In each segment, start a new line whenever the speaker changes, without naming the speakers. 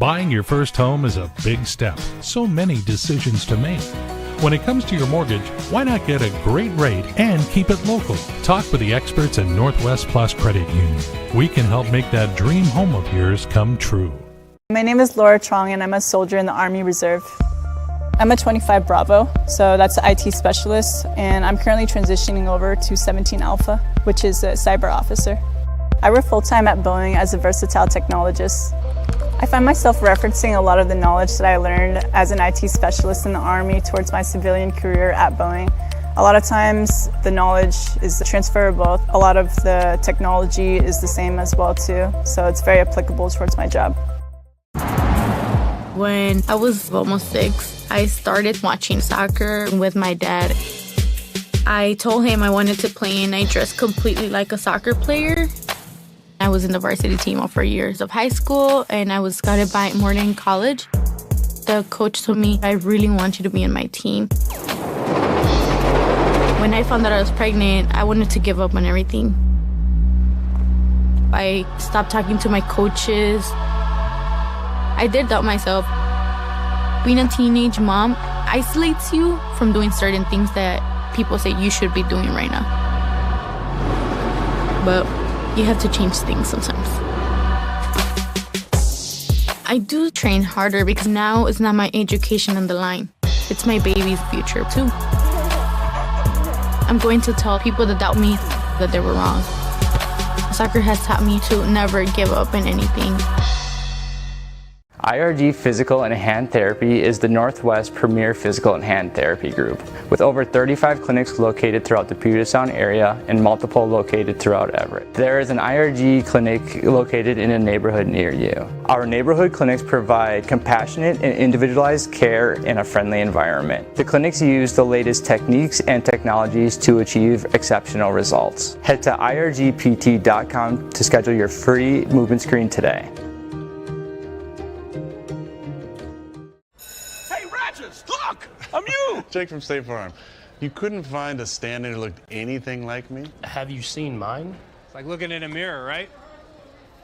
Buying your first home is a big step, so many decisions to make. When it comes to your mortgage, why not get a great rate and keep it local? Talk with the experts at Northwest Plus Credit Union. We can help make that dream home of yours come true.
My name is Laura Trong and I'm a soldier in the Army Reserve. I'm a 25 Bravo, so that's an IT specialist, and I'm currently transitioning over to 17 Alpha, which is a cyber officer. I work full-time at Boeing as a versatile technologist. I find myself referencing a lot of the knowledge that I learned as an IT specialist in the Army towards my civilian career at Boeing. A lot of times the knowledge is transferable. A lot of the technology is the same as well too, so it's very applicable towards my job.
When I was almost 6, I started watching soccer with my dad. I told him I wanted to play and I dressed completely like a soccer player. I was in the varsity team all 4 years of high school and I was scouted by Morton College. The coach told me, I really want you to be in my team. When I found out I was pregnant, I wanted to give up on everything. I stopped talking to my coaches. I did doubt myself. Being a teenage mom isolates you from doing certain things that people say you should be doing right now. But you have to change things sometimes. I do train harder because now it's not my education on the line. It's my baby's future too. I'm going to tell people that doubt me that they were wrong. Soccer has taught me to never give up in anything.
IRG Physical and Hand Therapy is the Northwest premier physical and hand therapy group, with over 35 clinics located throughout the Puget Sound area and multiple located throughout Everett. There is an IRG clinic located in a neighborhood near you. Our neighborhood clinics provide compassionate and individualized care in a friendly environment. The clinics use the latest techniques and technologies to achieve exceptional results. Head to irgpt.com to schedule your free movement screen today.
Look! I'm you!
Jake from State Farm. You couldn't find a stand-in who looked anything like me?
Have you seen mine?
It's like looking in a mirror, right?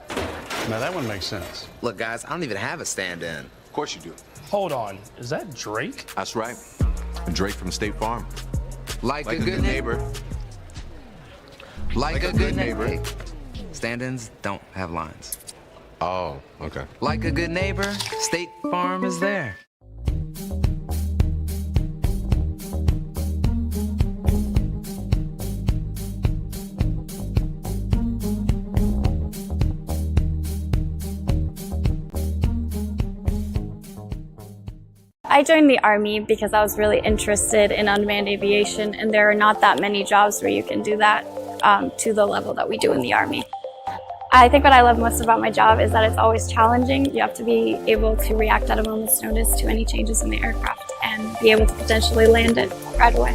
Now that one makes sense.
Look, guys, I don't even have a stand-in.
Of course you do.
Hold on, is that Drake?
That's right. Drake from State Farm.
Like a good neighbor. Like a good neighbor. Stand-ins don't have lines.
Oh, okay.
Like a good neighbor, State Farm is there.
I joined the Army because I was really interested in unmanned aviation, and there are not that many jobs where you can do that to the level that we do in the Army. I think what I love most about my job is that it's always challenging. You have to be able to react at a moment's notice to any changes in the aircraft and be able to potentially land it right away.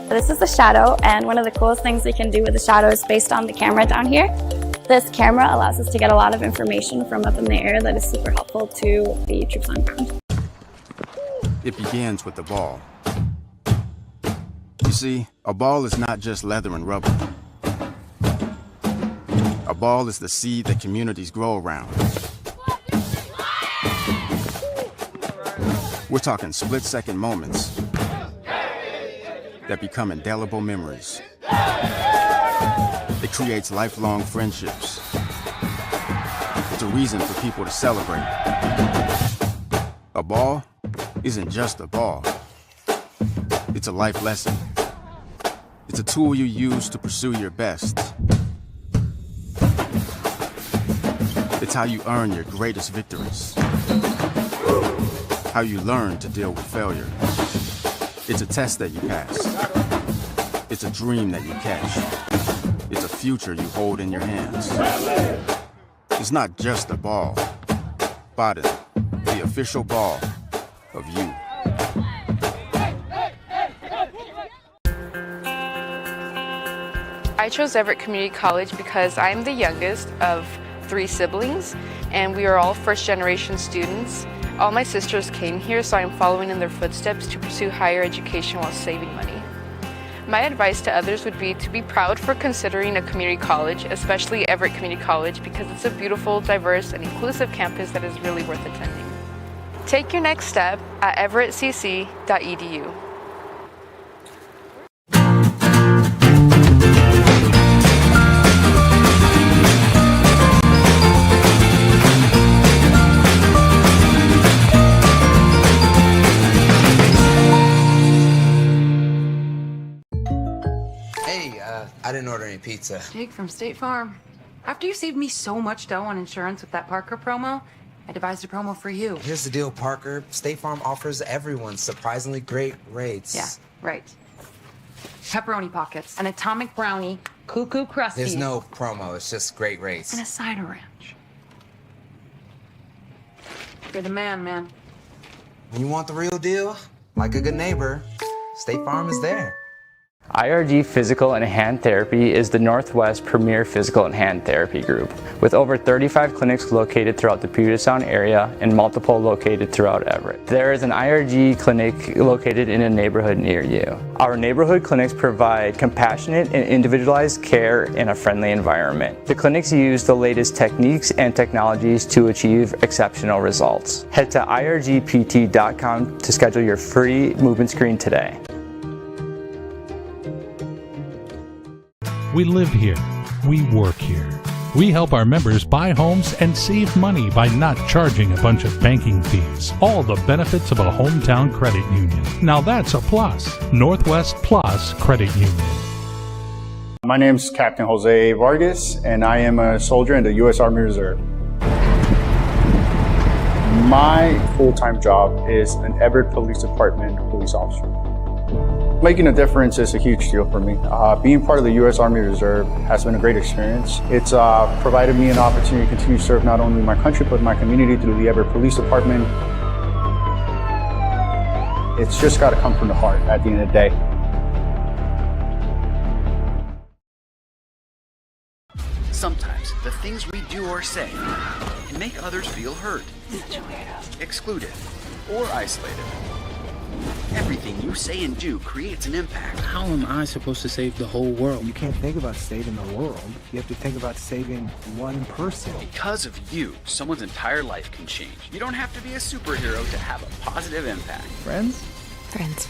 This is the Shadow, and one of the coolest things we can do with the Shadow is based on the camera down here. This camera allows us to get a lot of information from up in the air that is super helpful to the troops on ground.
It begins with the ball. You see, a ball is not just leather and rubber. A ball is the seed that communities grow around. We're talking split-second moments that become indelible memories. It creates lifelong friendships. It's a reason for people to celebrate. A ball isn't just a ball. It's a life lesson. It's a tool you use to pursue your best. It's how you earn your greatest victories. How you learn to deal with failure. It's a test that you pass. It's a dream that you catch. It's a future you hold in your hands. It's not just a ball. Biden, the official ball of you.
I chose Everett Community College because I'm the youngest of 3 siblings, and we are all first-generation students. All my sisters came here, so I'm following in their footsteps to pursue higher education while saving money. My advice to others would be to be proud for considering a community college, especially Everett Community College, because it's a beautiful, diverse, and inclusive campus that is really worth attending. Take your next step at everettcc.edu.
I didn't order any pizza.
Jake from State Farm. After you saved me so much dough on insurance with that Parker promo, I devised a promo for you.
Here's the deal, Parker. State Farm offers everyone surprisingly great rates.
Yeah, right. Pepperoni pockets, an atomic brownie, cuckoo crusty.
There's no promo, it's just great rates.
And a cider ranch. You're the man.
When you want the real deal, like a good neighbor, State Farm is there.
IRG Physical and Hand Therapy is the Northwest premier physical and hand therapy group, with over 35 clinics located throughout the Puget Sound area and multiple located throughout Everett. There is an IRG clinic located in a neighborhood near you. Our neighborhood clinics provide compassionate and individualized care in a friendly environment. The clinics use the latest techniques and technologies to achieve exceptional results. Head to irgpt.com to schedule your free movement screen today.
We live here. We work here. We help our members buy homes and save money by not charging a bunch of banking fees. All the benefits of a hometown credit union. Now that's a plus. Northwest Plus Credit Union.
My name's Captain Jose Vargas, and I am a soldier in the U.S. Army Reserve. My full-time job is an Everett Police Department police officer. Making a difference is a huge deal for me. Being part of the U.S. Army Reserve has been a great experience. It's provided me an opportunity to continue to serve not only my country, but my community through the Everett Police Department. It's just got to come from the heart at the end of the day.
Sometimes the things we do or say can make others feel hurt, excluded, or isolated. Everything you say and do creates an impact.
How am I supposed to save the whole world?
You can't think about saving the world. You have to think about saving one person.
Because of you, someone's entire life can change. You don't have to be a superhero to have a positive impact.
Friends?
Friends.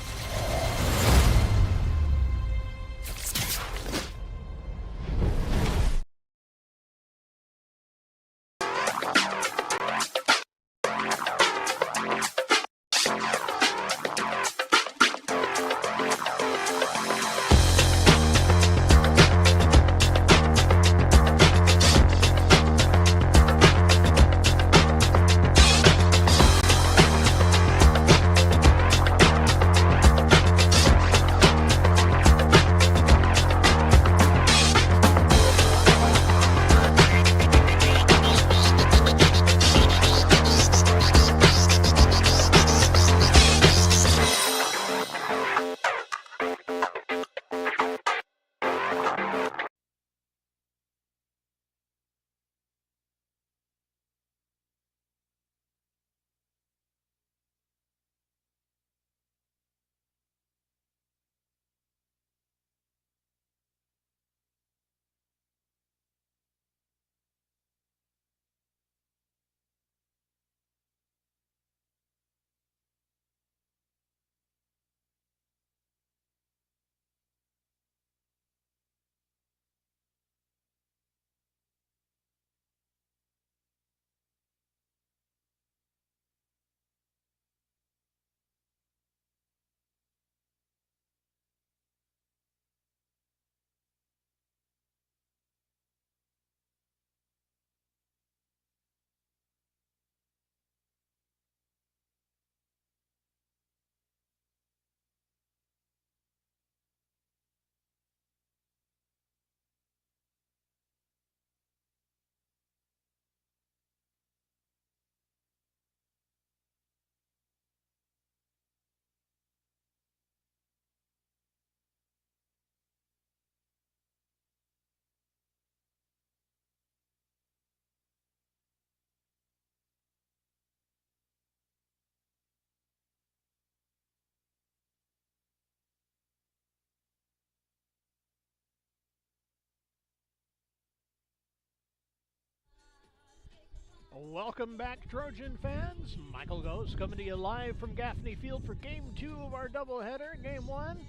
Welcome back, Trojan fans. Michael Ghost coming to you live from Gaffney Field for Game 2 of our doubleheader. Game 1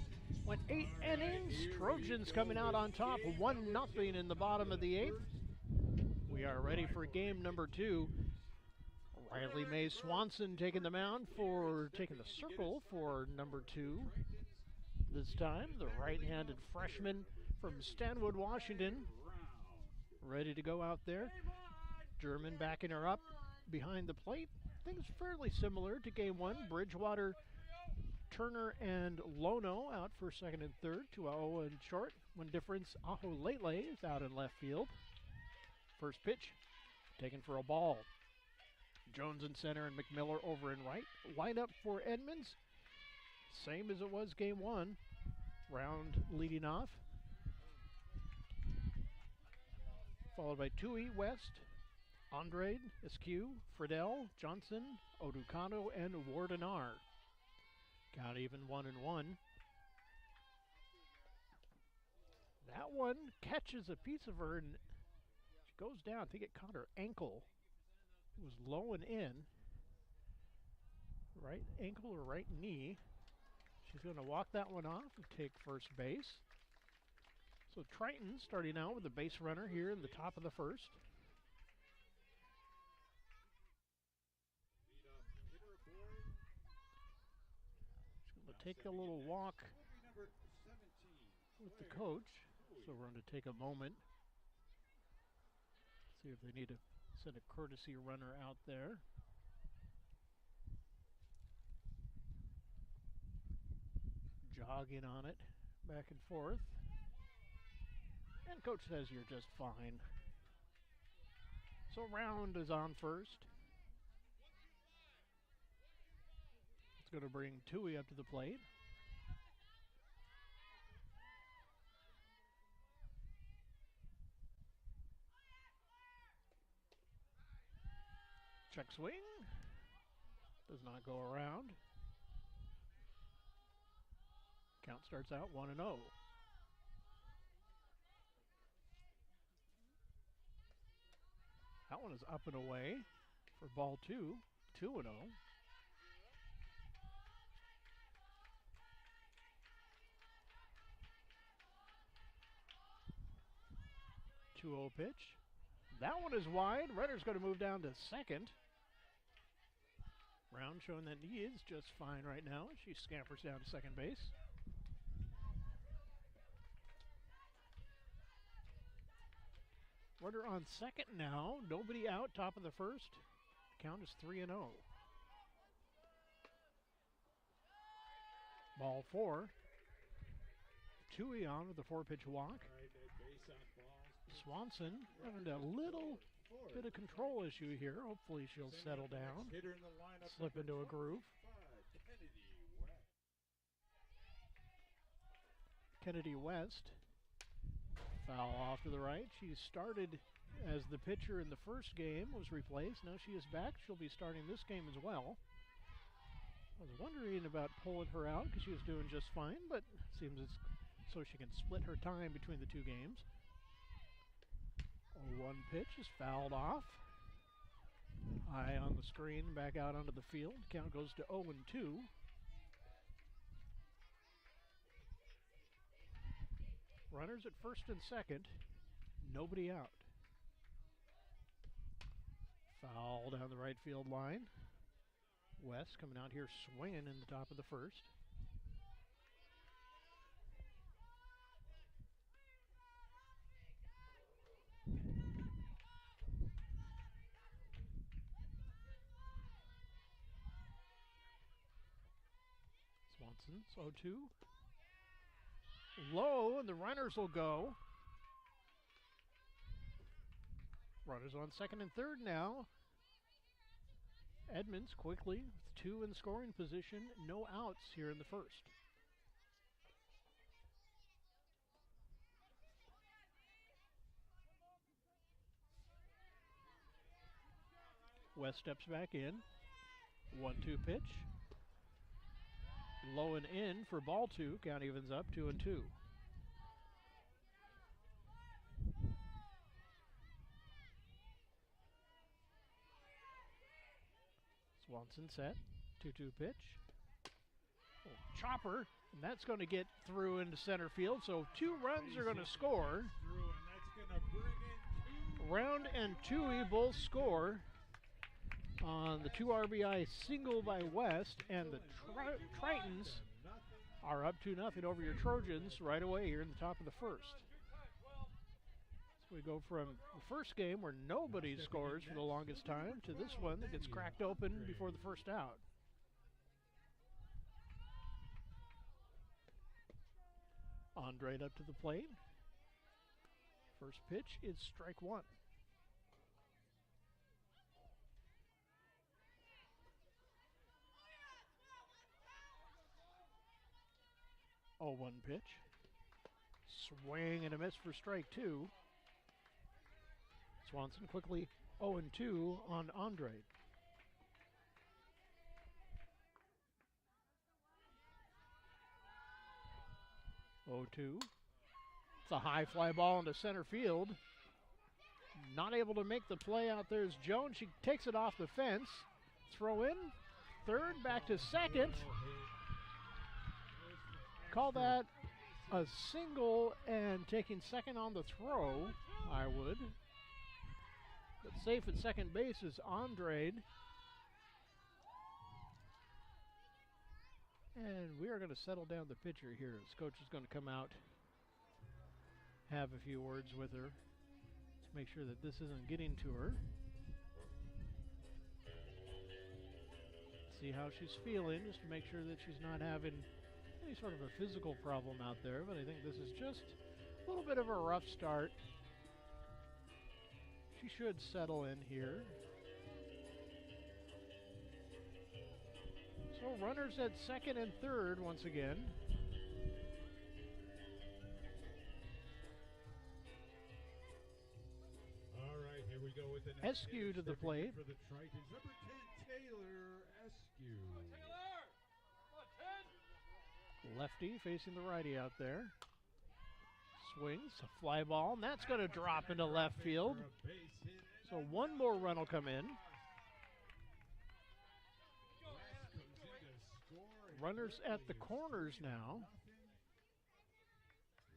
went 8 innings. Trojans coming out on top, 1-0 in the bottom of the 8th. We are ready for game number 2. Riley Mae Swanson taking the mound taking the circle for number 2. This time, the right-handed freshman from Stanwood, Washington, ready to go out there. German backing her up behind the plate. Things fairly similar to game 1. Bridgewater, Turner, and Lono out for second and third. 2-0 and short. One difference, Aho Lele is out in left field. First pitch, taken for a ball. Jones in center and McMiller over in right. Lineup for Edmonds, same as it was game 1. Round leading off, followed by Tui, West, Andrade, Eskew, Friedel, Johnson, Oducano, and Wardenar. Count even 1-1. That one catches a piece of her and she goes down. I think it caught her ankle. It was low and in. Right ankle or right knee. She's going to walk that one off and take first base. So Triton starting out with a base runner here in the top of the first. She's going to take a little walk with the coach. So we're going to take a moment. See if they need to send a courtesy runner out there. Jogging on it, back and forth. And coach says you're just fine. So Round is on first. It's going to bring Tui up to the plate. Check swing. Does not go around. Count starts out 1-0. That one is up and away for ball 2, 2-0. Pitch. That one is wide. Runner's going to move down to second. Round showing that he is just fine right now. She scampers down to second base. Runner on second now. Nobody out, top of the first. Count is 3-0. Ball 4. Tui on with the 4-pitch walk. Swanson having a little bit of control issue here. Hopefully she'll settle down, slip into a groove. Kennedy West, foul off to the right. She started as the pitcher in the first game, was replaced. Now she is back. She'll be starting this game as well. I was wondering about pulling her out because she was doing just fine, but it seems it's so she can split her time between the two games. 0-1 pitch is fouled off. High on the screen, back out onto the field. Count goes to 0-2. Runners at first and second. Nobody out. Foul down the right field line. West coming out here swinging in the top of the first. Swanson's 0-2. Low, and the runners will go. Runners on second and third now. Edmonds quickly with 2 in scoring position. No outs here in the first. West steps back in. 1-2 pitch. Low and in for ball 2. Count evens up 2-2. Swanson set. 2-2 pitch. Oh, chopper, and that's going to get through into center field. So 2 runs are going to score. Round and Tui both score on the 2 RBI single by West, and the Tritons are up 2-0 over your Trojans right away here in the top of the first. So we go from the first game where nobody scores for the longest time to this one that gets cracked open before the first out. Andrade up to the plate. First pitch is strike 1. 0-1 pitch. Swing and a miss for strike 2. Swanson quickly 0-2 on Andrade. Oh-2. It's a high fly ball into center field. Not able to make the play out there is Jones. She takes it off the fence. Throw in. Third, back to second. Call that a single and taking second on the throw, I would. But safe at second base is Andrade. And we are going to settle down the pitcher here. His coach is going to come out, have a few words with her to make sure that this isn't getting to her. See how she's feeling, just to make sure that she's not having any sort of a physical problem out there. But I think this is just a little bit of a rough start. She should settle in here. So runners at second and third once again.
All right, here we go with an
Eskew to the plate.
For the Tritons, number 10, Taylor Eskew.
Lefty facing the righty out there. Swings, a fly ball, and that's going to drop into left field. So one more run will come in. Runners at the corners now.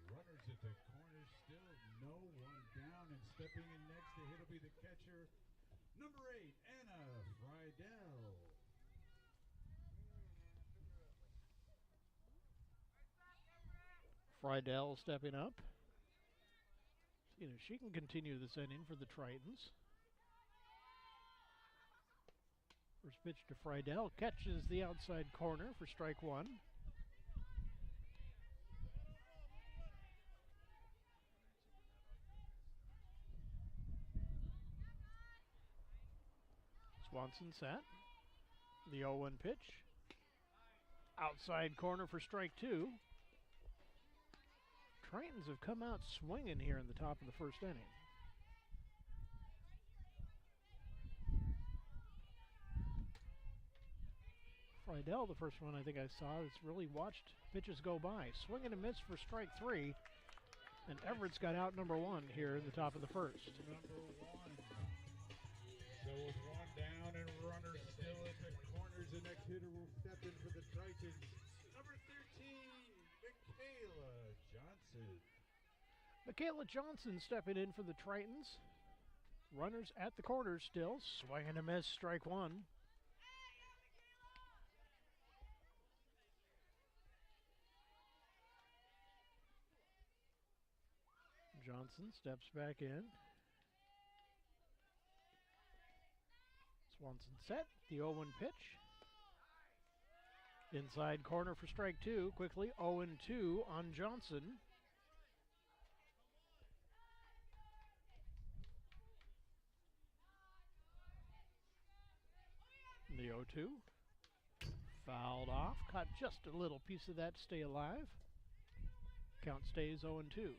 Runners at the corners, still no one down, and stepping in next to hit will be the catcher, number 8, Anna Friedel.
Friedel stepping up. You know, she can continue this inning for the Tritons. First pitch to Friedel, catches the outside corner for strike 1. Swanson set. The 0-1 pitch. Outside corner for strike 2. Tritons have come out swinging here in the top of the first inning. Friedel, the first one I think I saw, that's really watched pitches go by. Swing and a miss for strike 3. And Everett's got out number 1 here in the top of the first.
Number 1. So with one down and runners still at the corners, the next hitter will step in for the Tritons. Number 13, Michaela Johnson.
Michaela Johnson stepping in for the Tritons. Runners at the corners still. Swing and a miss, strike 1. Johnson steps back in. Swanson set, the 0-1 pitch. Inside corner for strike 2, quickly 0-2 on Johnson. The 0-2. Fouled off, caught just a little piece of that to stay alive. Count stays 0-2.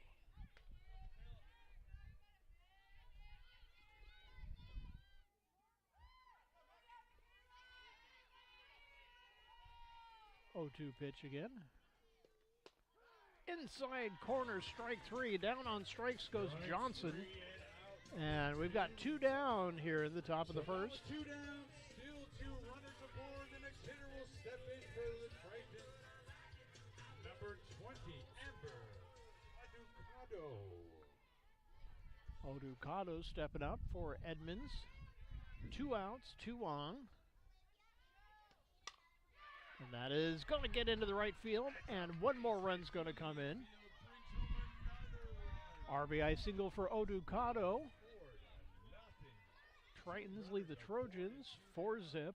Pitch again. Inside corner, strike 3. Down on strikes goes Johnson. And we've got 2 down here in the top of the first.
2 down, still 2 runners
Oducado stepping up for Edmonds. 2 outs, 2 on. And that is going to get into the right field, and one more run's going to come in. RBI single for Oducado. Tritons lead the Trojans 4-zip.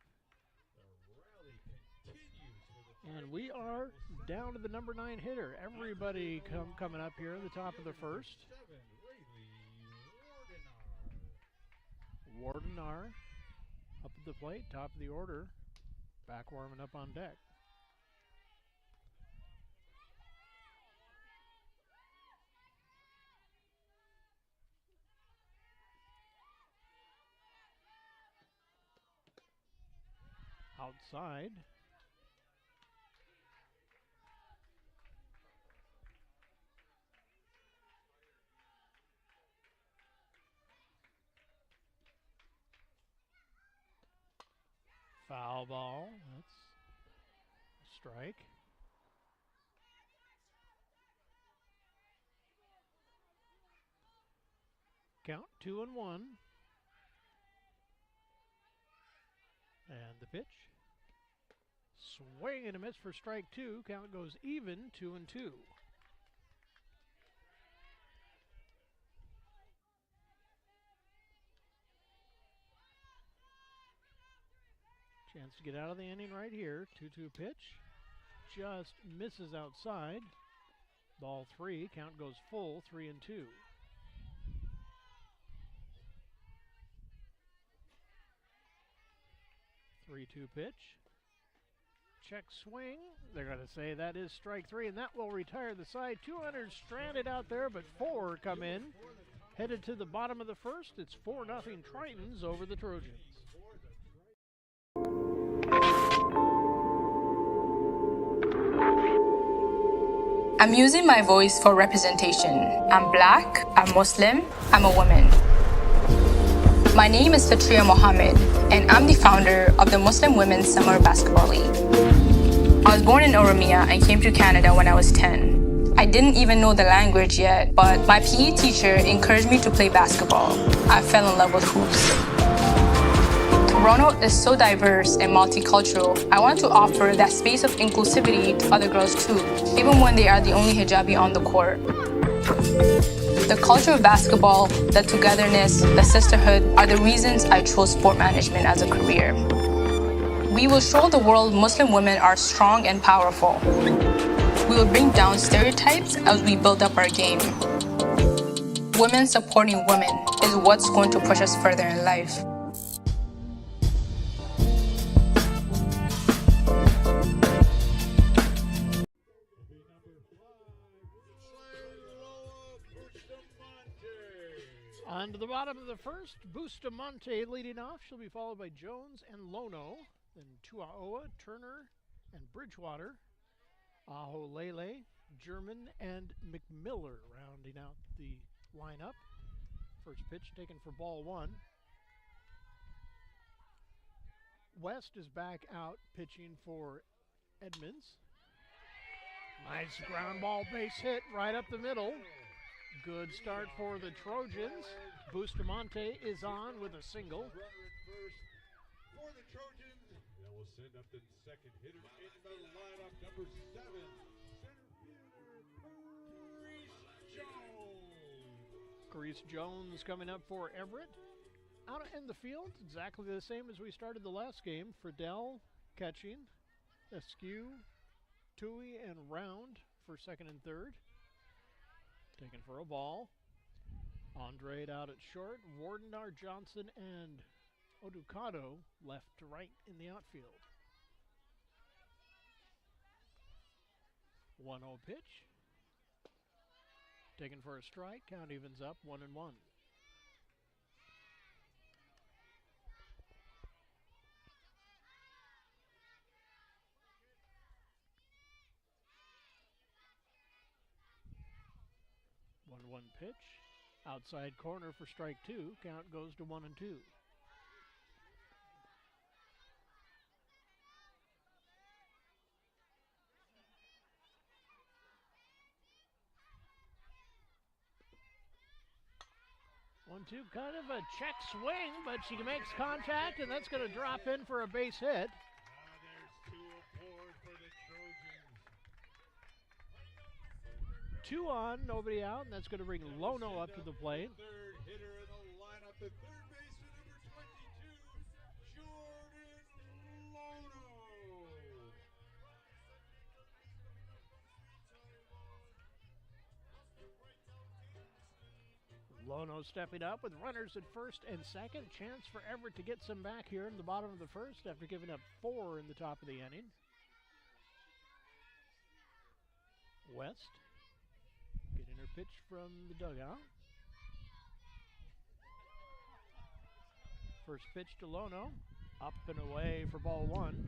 And we are down to the number 9 hitter. Everybody coming up here at the top of the first. Wardenar up at the plate, top of the order. Back warming up on deck. Outside. Foul ball. That's a strike. Count 2-1. And the pitch. Swing and a miss for strike 2. Count goes even, 2-2. Chance to get out of the inning right here. 2-2 pitch. Just misses outside. Ball 3. Count goes full, 3-2. 3-2 pitch. Check swing. They're going to say that is strike 3, and that will retire the side. 200 stranded out there, but 4 come in. Headed to the bottom of the first. It's 4-0 Tritons over the Trojans.
I'm using my voice for representation. I'm black, I'm Muslim, I'm a woman. My name is Fatria Mohammed, and I'm the founder of the Muslim Women's Summer Basketball League. I was born in Oromia and came to Canada when I was 10. I didn't even know the language yet, but my PE teacher encouraged me to play basketball. I fell in love with hoops. Toronto is so diverse and multicultural. I want to offer that space of inclusivity to other girls too, even when they are the only hijabi on the court. The culture of basketball, the togetherness, the sisterhood are the reasons I chose sport management as a career. We will show the world Muslim women are strong and powerful. We will bring down stereotypes as we build up our game. Women supporting women is what's going to push us further in life.
On to the bottom of the first, Bustamante leading off. She'll be followed by Jones and Lono. Then Tuaoa, Turner, and Bridgewater. Aholele, German, and McMiller rounding out the lineup. First pitch taken for ball 1. West is back out pitching for Edmonds. Nice ground ball base hit right up the middle. Good start for the Trojans. Bustamante is on with a single.
For the Trojans, that will send up the second hitter in the lineup, number 7, center fielder,
Grease Jones coming up for Everett. Out in the field, exactly the same as we started the last game. Friedel catching. Askew, Tui, and Round for second and third. Taken for a ball. Andrade out at short. Wardenar, Johnson, and Oducado left to right in the outfield. 1-0 pitch. Taken for a strike. Count evens up 1-1. One pitch. Outside corner for strike 2. Count goes to 1-2. 1-2, kind of a check swing, but she makes contact, and that's going to drop in for a base hit.
There's 2 aboard for the Trojans.
2 on, nobody out, and that's going to bring Lono up to the plate.
Third hitter in the lineup, the third baseman, number 22, Jordan Lono.
Lono stepping up with runners at first and second. Chance for Everett to get some back here in the bottom of the first after giving up 4 in the top of the inning. West getting her pitch from the dugout. First pitch to Lono. Up and away for ball 1.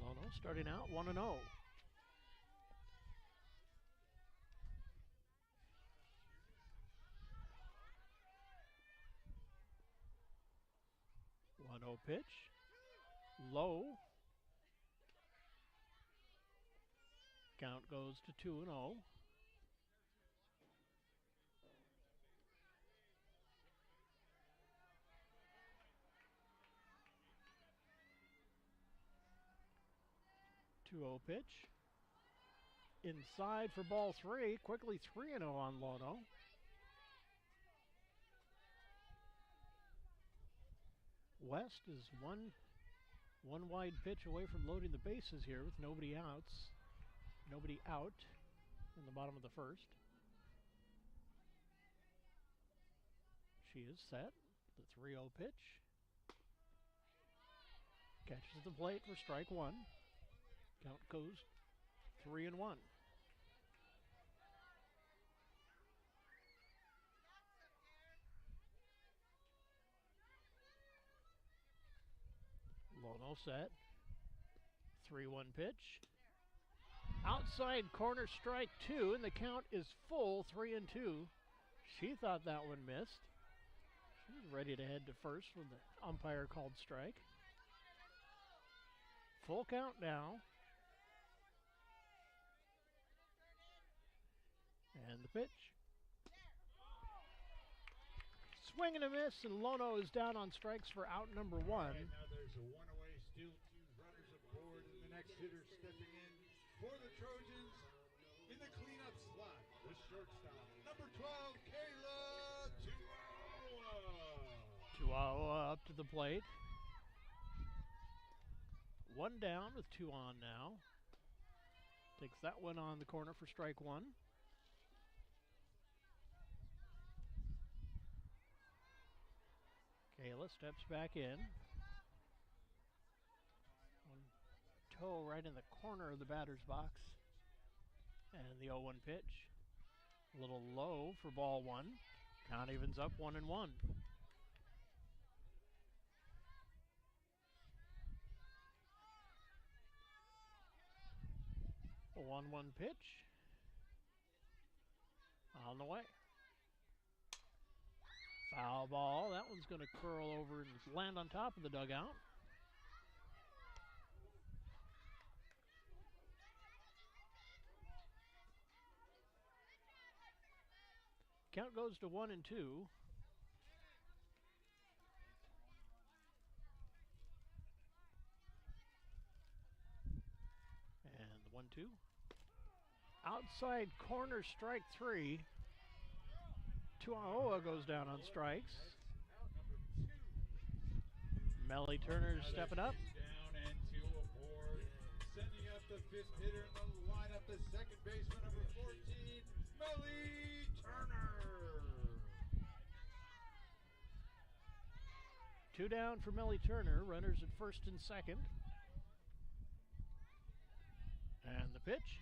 Lono starting out 1-0. One-0 pitch. Low. Count goes to 2-0. Two-0 pitch. Inside for ball 3. Quickly 3-0 on Lono. West is one wide pitch away from loading the bases here with nobody out in the bottom of the first. She is set. The 3-0 pitch. Catches the plate for strike 1. Count goes 3-1. Lono set. 3-1 pitch. Outside corner, strike 2, and the count is full, 3-2. She thought that one missed. She was ready to head to first when the umpire called strike. Full count now. And the pitch. Swing and a miss, and Lono is down on strikes for out number 1.
Right, now there's a 1 away, still 2 runners aboard, and the next hitter stepping in for the Trojans in the cleanup slot, the shortstop, number 12, Kayla Chihuahua.
Chihuahua up to the plate. 1 down with 2 on now. Takes that one on the corner for strike 1. Kayla steps back in. One toe right in the corner of the batter's box. And the 0-1 pitch. A little low for ball 1. Count evens up 1-1. A 1-1 pitch. On the way. Foul ball. That one's going to curl over and land on top of the dugout. Count goes to 1-2. And the 1-2. Outside corner, strike 3. Chihuahua goes down on strikes. Melly Turner stepping up.
Down and 2 aboard. Sending up the 5th hitter in the lineup, the second baseman, number 14, Melly Turner.
2 down for Melly Turner. Runners at first and second. And the pitch.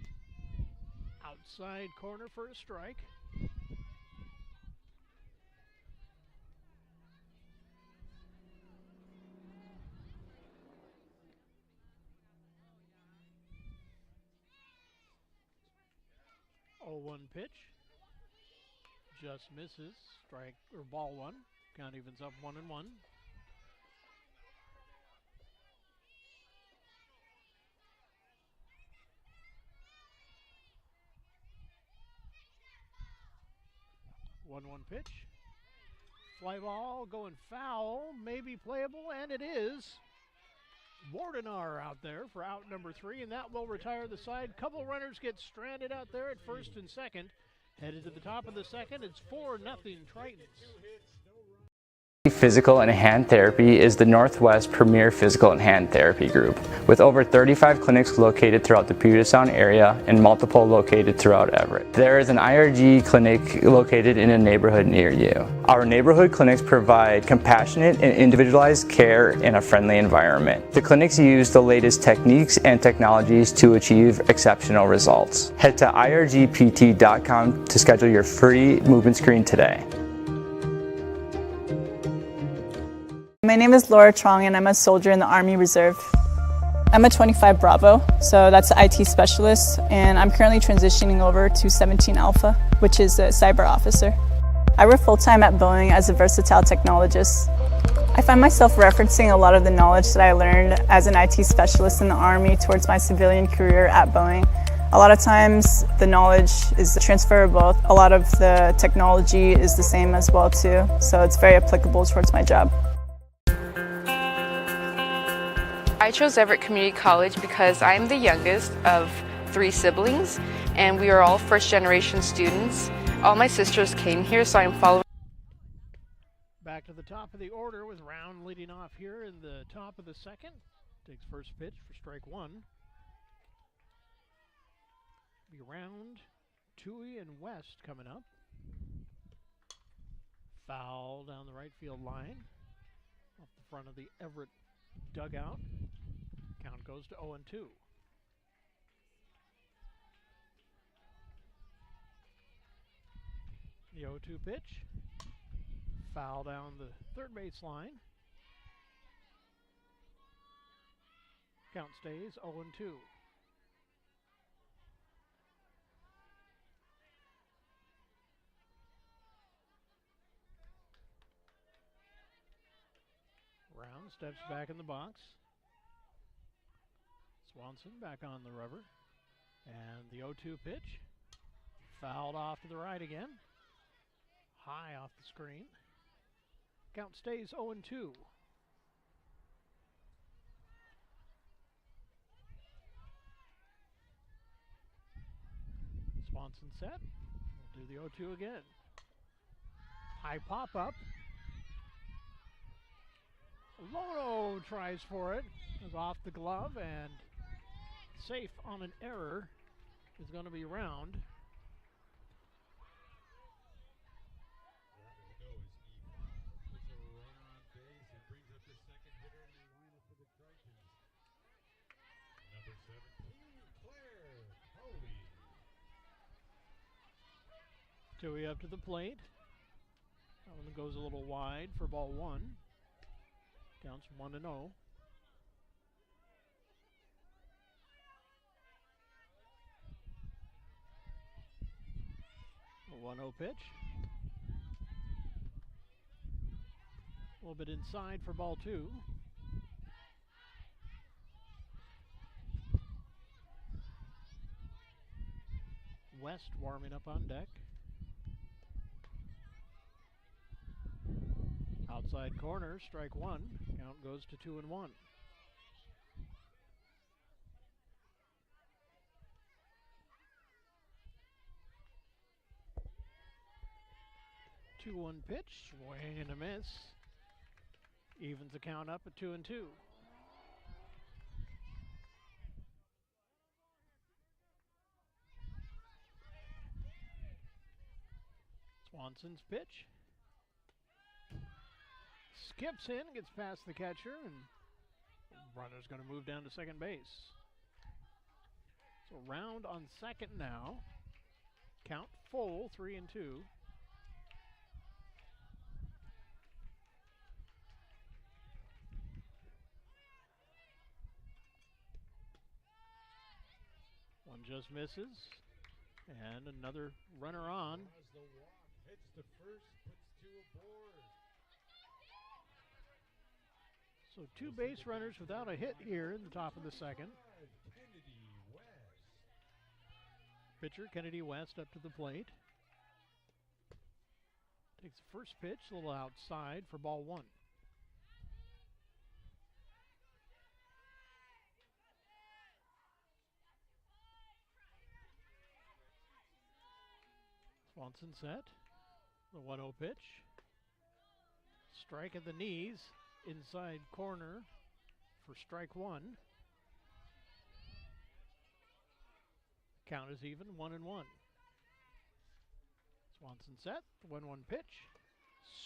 Outside corner for a strike. Oh, 1 pitch. Just misses. Strike or ball 1. Count evens up 1-1. 1-1 pitch. Fly ball going foul, maybe playable, and it is. Wardenar out there for out number 3, and that will retire the side. Couple runners get stranded out there at first and second. Headed to the top of the second, it's 4-0 Tritons.
Physical and Hand Therapy is the Northwest premier physical and hand therapy group, with over 35 clinics located throughout the Puget Sound area and multiple located throughout Everett. There is an IRG clinic located in a neighborhood near you. Our neighborhood clinics provide compassionate and individualized care in a friendly environment. The clinics use the latest techniques and technologies to achieve exceptional results. Head to irgpt.com to schedule your free movement screen today.
My name is Laura Trong and I'm a soldier in the Army Reserve. I'm a 25 Bravo, so that's the IT specialist, and I'm currently transitioning over to 17 Alpha, which is a cyber officer. I work full-time at Boeing as a versatile technologist. I find myself referencing a lot of the knowledge that I learned as an IT specialist in the Army towards my civilian career at Boeing. A lot of times the knowledge is transferable. A lot of the technology is the same as well too, so it's very applicable towards my job.
I chose Everett Community College because I am the youngest of 3 siblings, and we are all first-generation students. All my sisters came here, so I'm following.
Back to the top of the order with Round leading off here in the top of the second. Takes first pitch for strike 1. Be Round, Tui, and West coming up. Foul down the right field line. Off the front of the Everett dugout. Count goes to 0-2. The 0-2 pitch. Foul down the third base line. Count stays 0-2. Round steps back in the box. Swanson back on the rubber. And the 0-2 pitch. Fouled off to the right again. High off the screen. Count stays 0-2. Swanson set. We'll do the 0-2 again. High pop-up. Lono tries for it. Is off the glove and safe on an error. Is going to be Round. Tui up to the plate. That one goes a little wide for ball 1. Counts 1-0. 1-0 pitch. A little bit inside for ball 2. West warming up on deck. Outside corner, strike 1. Count goes to 2-1. 2-1 pitch, swing and a miss. Evens the count up at 2-2. Swanson's pitch. Skips in, gets past the catcher, and runner's going to move down to second base. So Round on second now. Count full, 3-2. One just misses, and another runner on.
Hits the first, puts 2 aboard.
So 2 base runners without a hit here in the top of the second. Pitcher Kennedy West up to the plate. Takes the first pitch, a little outside for ball 1. Swanson set. The 1-0 pitch. Strike at the knees. Inside corner for strike 1. Count is even, 1-1. Swanson set. The 1-1 pitch.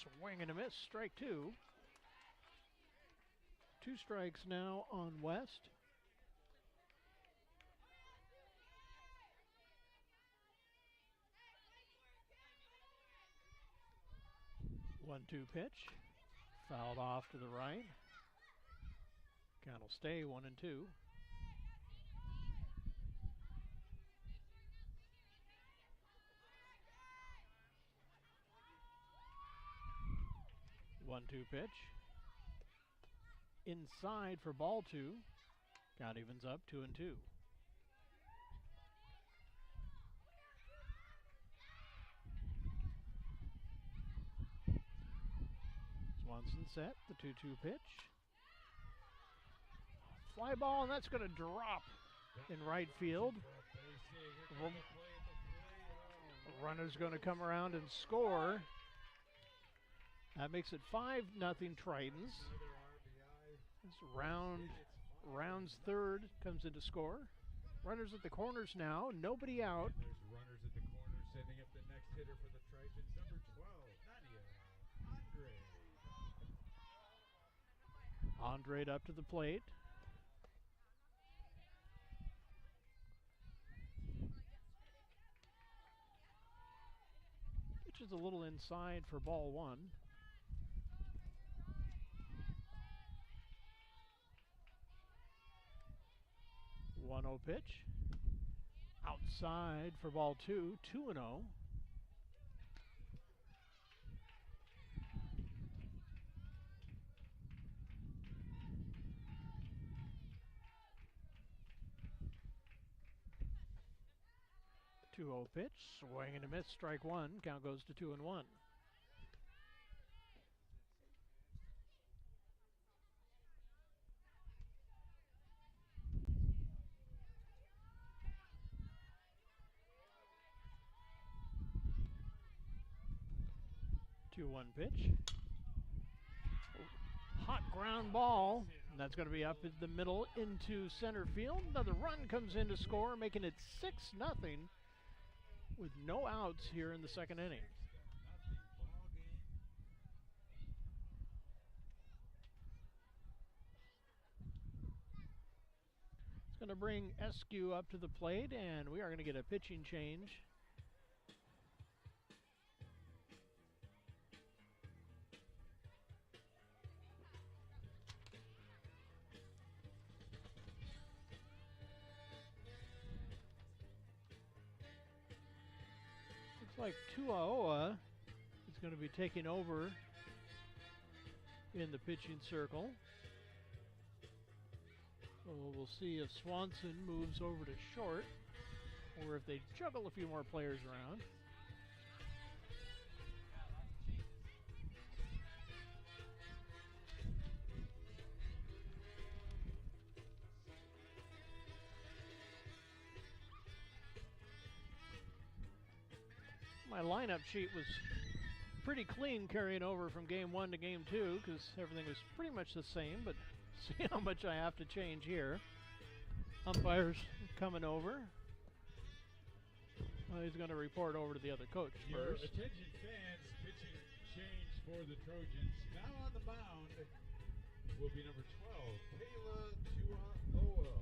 Swing and a miss. Strike 2. 2 strikes now on West. One-two pitch, fouled off to the right. Count will stay 1-2. One-two pitch, inside for ball 2. Count evens up 2-2. Swanson set, the 2-2 pitch. Fly ball, and that's going to drop in right field. The runner's going to come around and score. That makes it 5-0 Tritons. This Round's third comes into score. Runners at the corners now, nobody out.
And there's runners at the corner, sending up the next hitter for the Tritons, number 12, Nadia Andre.
Andre up to the plate. Pitch is a little inside for ball 1. One-0 pitch. Outside for ball 2. 2-0. Two-0 pitch, swing and a miss, strike 1. Count goes to 2-1. Two-one pitch. Hot ground ball, and that's going to be up in the middle into center field. Another run comes in to score, making it 6-0 with no outs here in the second inning. It's going to bring Eskew up to the plate, and we are going to get a pitching change. Looks like Tuaoa is going to be taking over in the pitching circle. So we'll see if Swanson moves over to short or if they juggle a few more players around. My lineup sheet was pretty clean carrying over from game 1 to game 2 because everything was pretty much the same, but see how much I have to change here. Umpires coming over. Well, he's going to report over to the other coach
Your
first.
attention fans, pitching change for the Trojans. Now on the mound will be number 12, Kayla Tuaoa.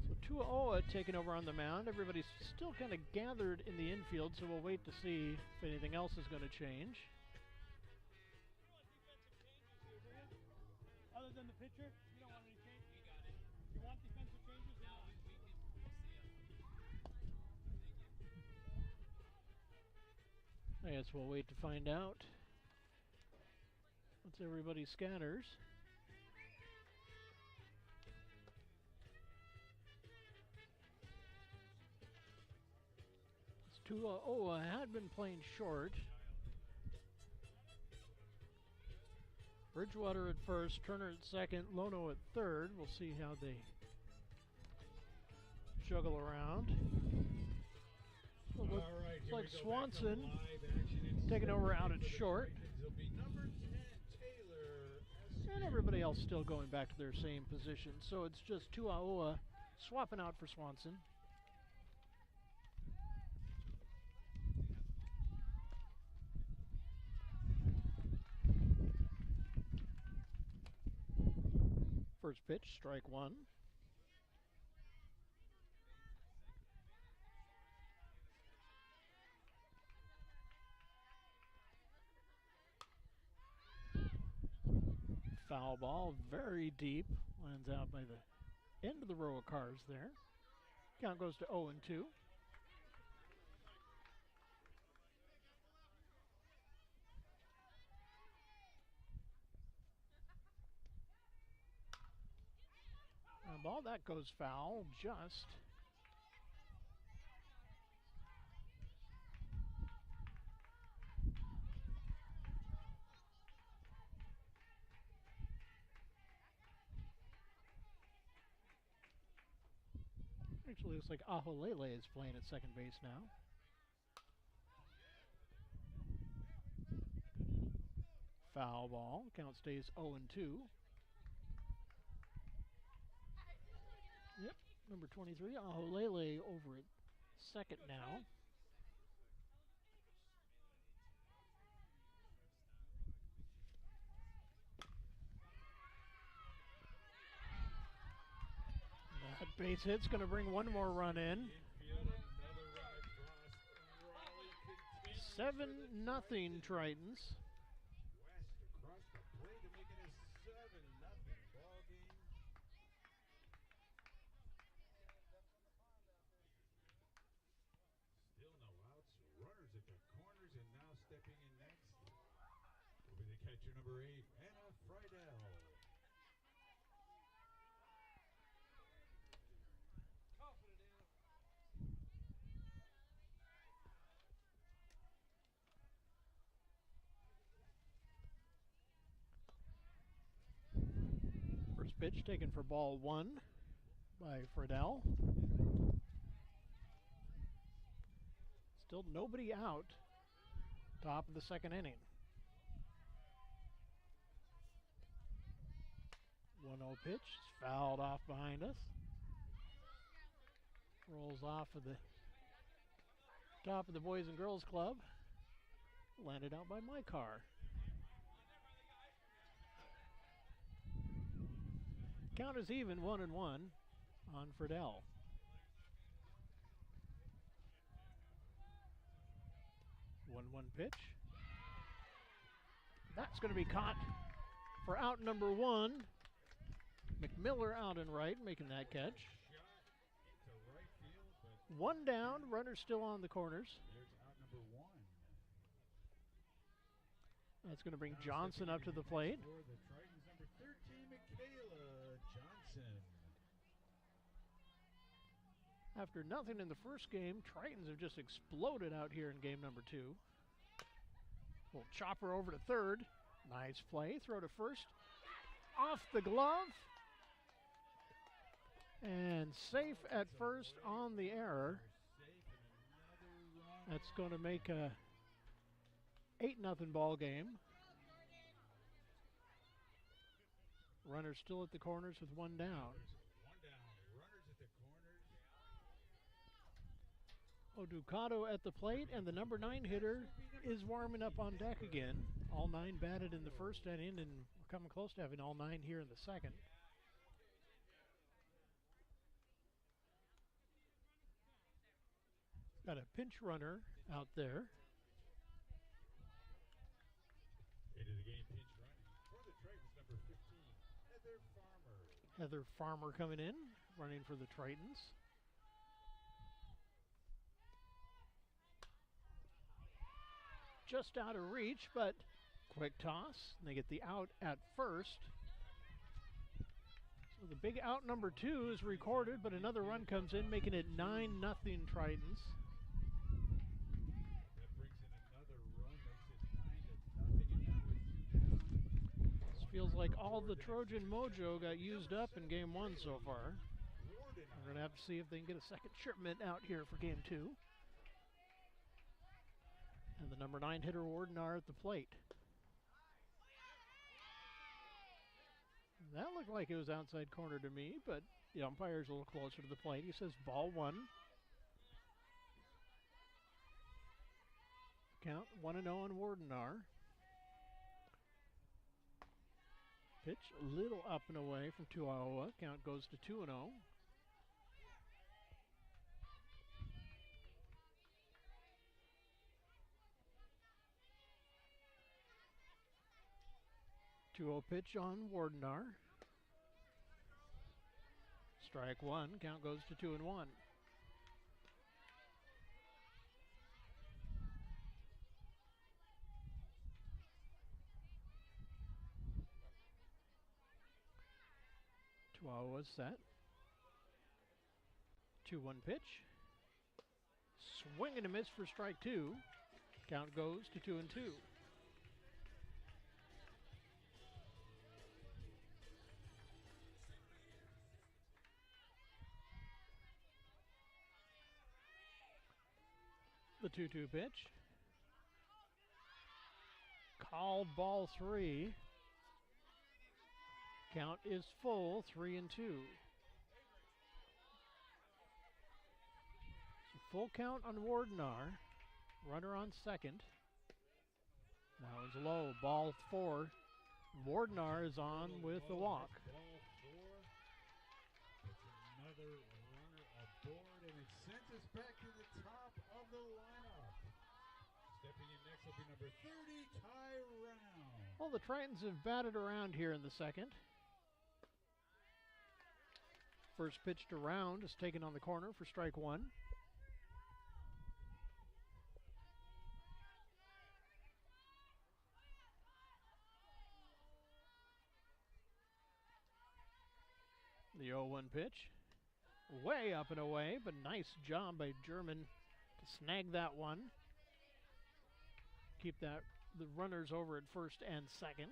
So Tuaoa taking over on the mound. Everybody's still kind of gathered in the infield, so we'll wait to see if anything else is going to change.
Other than the pitcher, you don't want any change? We got it. You want defensive changes? No, we can. We'll see them.
I guess we'll wait to find out once everybody scatters. It's Tuaoa had been playing short. Bridgewater at first, Turner at second, Lono at third. We'll see how they juggle around. Looks like Swanson taking over out at short. And everybody else still going back to their same position. So it's just Tuaoa swapping out for Swanson. First pitch, strike one. Foul ball, very deep. Lands out by the end of the row of cars there. Count goes to 0-2. And ball, that goes foul, just. Actually looks like Aholele is playing at second base now. Foul ball, count stays 0-2. Yep, number 23, Aholele over at second now. That base hit's going to bring one more run in. 7-0 Tritons.
West across the plate to make it a 7-0 ball game. Still no outs. Runners at the corners, and now stepping in next will be the catcher number 8, Anna Friedel.
First pitch taken for ball one by Friedel. Still nobody out. Top of the second inning. 1-0 pitch. It's fouled off behind us. Rolls off of the top of the Boys and Girls Club. Landed out by my car. Count is even, 1-1 on Friedel. One pitch. That's going to be caught for out number 1. McMiller out and right, making that catch. One down, runners still on the corners.
There's out number 1.
That's going to bring Johnson up to the plate.
For the Tritons, number 13, Michaela Johnson.
After nothing in the first game, Tritons have just exploded out here in game number 2. Little chopper over to third. Nice play. Throw to first. Off the glove. And safe at first on the error. That's going to make a 8-0 ball game. Runners still at the corners with one down.
One down. Runners at the corners.
Oducado at the plate, and the number 9 hitter is warming up on deck again. All 9 batted in the first inning, and we're coming close to having all 9 here in the second. Got a pinch runner out there.
Into the game, pinch running for the Tritons, number 15, Heather Farmer.
Heather Farmer coming in, running for the Tritons. Just out of reach, but quick toss. And they get the out at first. So the big out number 2 is recorded, but another run comes in, making it 9-0 Tritons. Feels like all the Trojan mojo got used up in game 1 so far. We're going to have to see if they can get a second shipment out here for game 2. And the number 9 hitter, Wardenar, at the plate. That looked like it was outside corner to me, but the umpire's a little closer to the plate. He says ball 1. Count 1-0 on Wardenar. Pitch a little up and away from Tuaoa. Count goes to 2-0. Pitch on Wardenar. Strike 1. Count goes to 2-1. Tuaoa set. 2-1 pitch. Swing and a miss for strike 2. Count goes to 2-2. The 2-2 pitch. Called ball 3. Count is full, 3-2. So full count on Wardenar. Runner on second. That was low, ball 4. Wardenar is on with the walk.
Ball 4. It's another runner aboard, and it sends us back to the top of the lineup. Stepping in next will be number 30, Ty Round.
Well, the Tritons have batted around here in the second. First pitch to Round is taken on the corner for strike 1. The 0-1 pitch. Way up and away, but nice job by German to snag that one. Keep the runners over at first and second.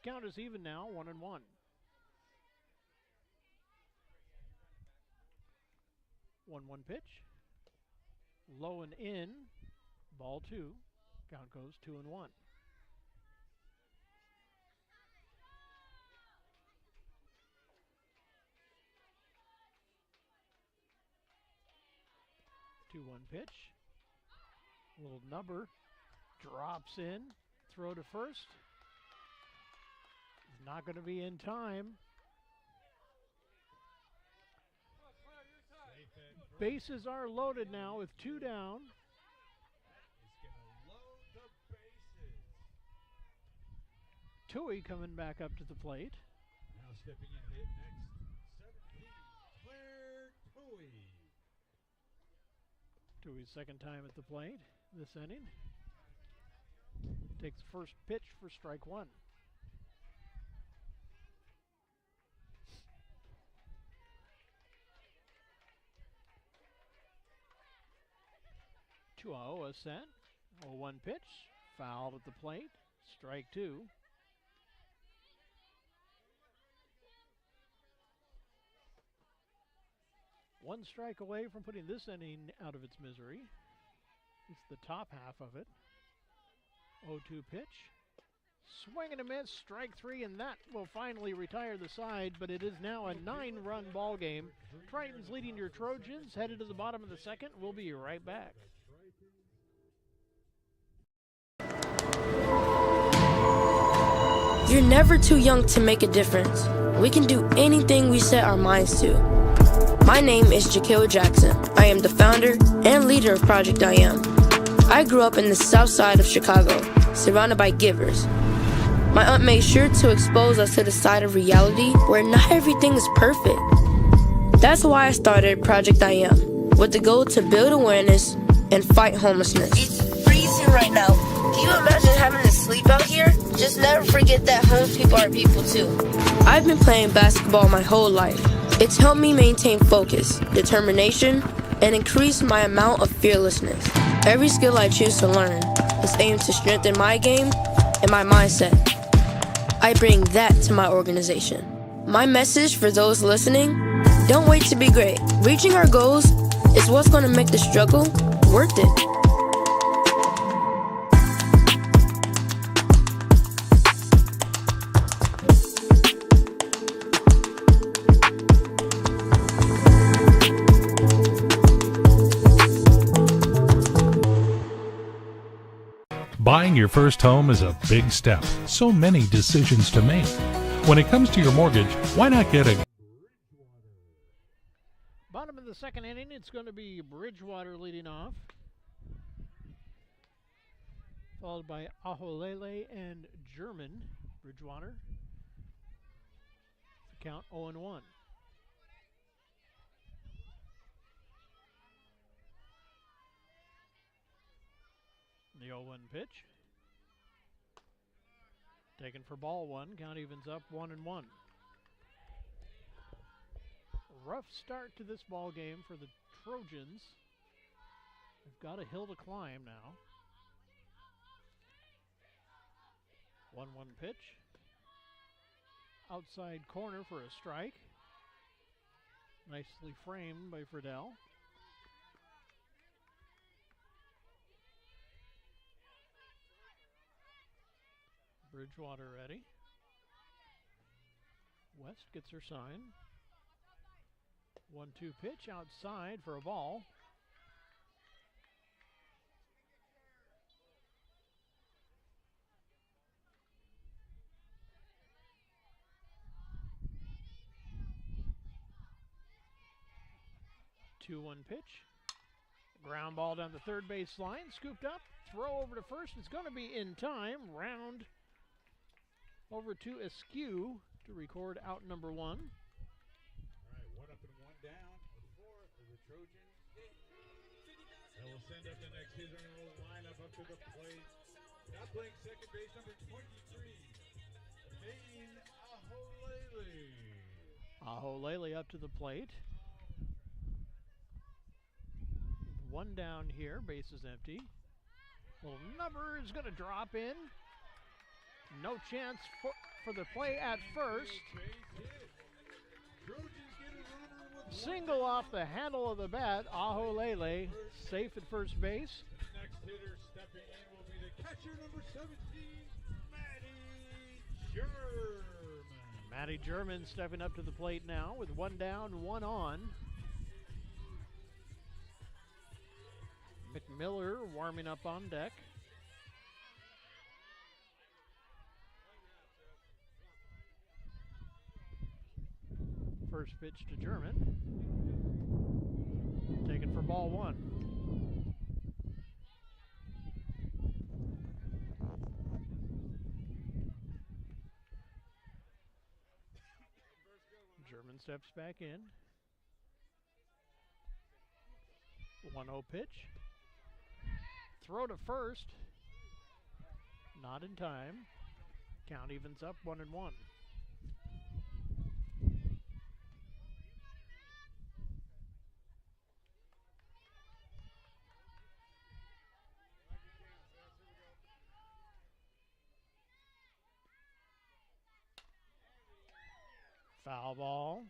Count is even now, 1-1. 1-1 pitch. Low and in. Ball 2. Count goes 2-1. Pitch. Little number. Drops in. Throw to first. Not going to be in time. Bases are loaded now with 2 down.
He's going to load the bases.
Tui coming back up to the plate.
Now stepping in to hit next, 17, Claire Tui.
Tui's second time at the plate this inning. Takes the first pitch for strike 1. Tuaoa set. 0-1 pitch. Fouled at the plate. Strike 2. One strike away from putting this inning out of its misery. It's the top half of it. 0-2 pitch. Swing and a miss, strike 3, and that will finally retire the side, but it is now a 9-run ball game. Tritons leading your Trojans, headed to the bottom of the second. We'll be right back.
You're never too young to make a difference. We can do anything we set our minds to. My name is Jaquil Jackson. I am the founder and leader of Project I Am. I grew up in the south side of Chicago, surrounded by givers. My aunt made sure to expose us to the side of reality where not everything is perfect. That's why I started Project I Am, with the goal to build awareness and fight homelessness. It's freezing right now. Can you imagine having to sleep out here? Just never forget that homeless people are people too. I've been playing basketball my whole life. It's helped me maintain focus, determination, and increase my amount of fearlessness. Every skill I choose to learn is aimed to strengthen my game and my mindset. I bring that to my organization. My message for those listening, don't wait to be great. Reaching our goals is what's going to make the struggle worth it.
Buying your first home is a big step. So many decisions to make. When it comes to your mortgage, why not get a...
Bottom of the second inning, it's going to be Bridgewater leading off, followed by Aholele and German. Bridgewater, the count 0-1. The 0-1 pitch. Taken for ball one. Count evens up 1-1. Rough start to this ball game for the Trojans. They've got a hill to climb now. 1-1 pitch. Outside corner for a strike. Nicely framed by Friedel. Bridgewater ready. West gets her sign. 1-2 pitch outside for a ball. Two 1 pitch. Ground ball down the third base line. Scooped up. Throw over to first. It's going to be in time. Round over to Askew to record out number one.
All right, 1 up and 1 down. 4 for the Trojans. And we'll send up the next hitter and we'll line up to the plate. Now playing second base, number 23, Maine Aholele.
Aholele up to the plate. One down here, base is empty. Little number is going to drop in. No chance for the play at first. Single off the handle of the bat. Aholele safe at first base.
Next hitter stepping in will be the catcher, number 17, Maddie German.
Maddie German stepping up to the plate now with 1 down, 1 on. McMiller warming up on deck. First pitch to German. Taken for ball one. German steps back in. 1-0 pitch. Throw to first. Not in time. Count evens up 1-1. Foul ball.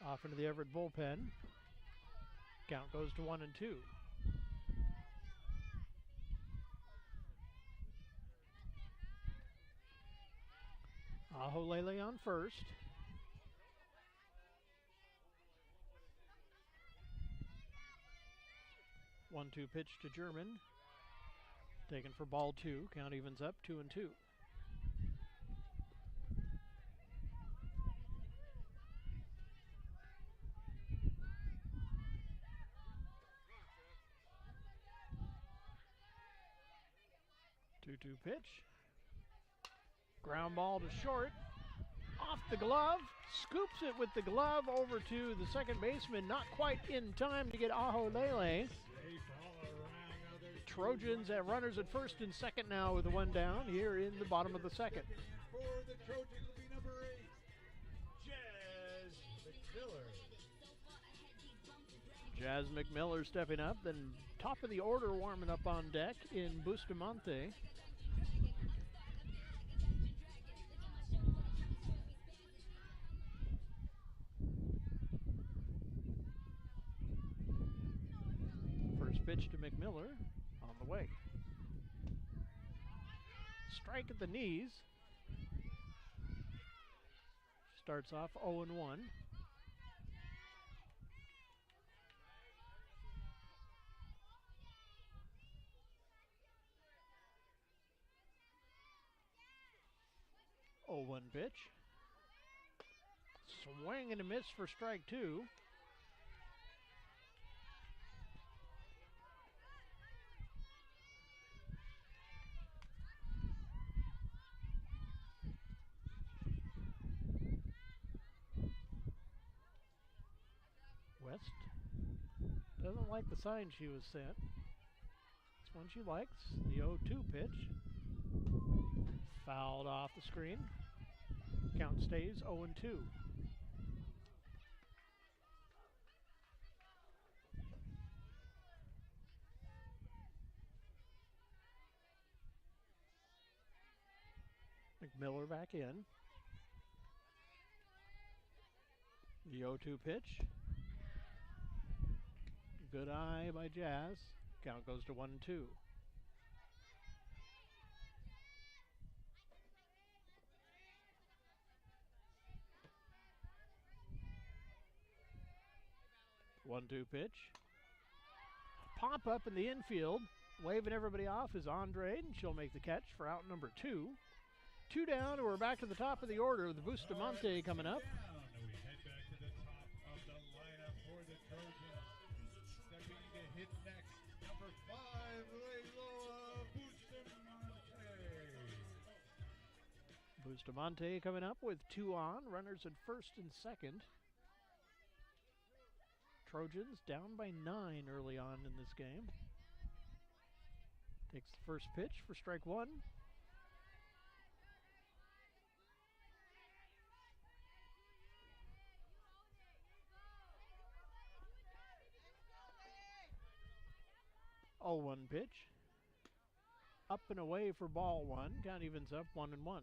Off into the Everett bullpen. Count goes to 1-2. Aholele on first. One-two pitch to German. Taken for ball two. Count evens up 2-2. Two-two pitch. Ground ball to short. Off the glove. Scoops it with the glove over to the second baseman. Not quite in time to get Aholele. Trojans have runners at first and second now with 1 down here in the bottom of the second.
For the Trojans will be number 8, Jazz McMiller.
Jazz McMiller stepping up. Then top of the order warming up on deck in Bustamante. First pitch to McMiller on the way. Strike at the knees. Starts off 0-1. One pitch. Swing and a miss for strike two. West doesn't like the sign she was sent. This one she likes. The 0-2 pitch. Fouled off the screen. Count stays 0-2. McMiller back in. The 0-2 pitch. Good eye by Jazz. Count goes to 1-2. One-two pitch. Pop up in the infield. Waving everybody off is Andre, and she'll make the catch for out number 2. 2 down, and we're back to the top of the order with Bustamante coming up.
We head back to the top of the lineup for the Trojans. Stepping to hit next, number 5, Leiloa Bustamante.
Bustamante coming up with 2 on, runners at first and second. Trojans down by 9 early on in this game. Takes the first pitch for strike 1. Oh, 1 pitch. Up and away for ball 1. Count evens up 1-1.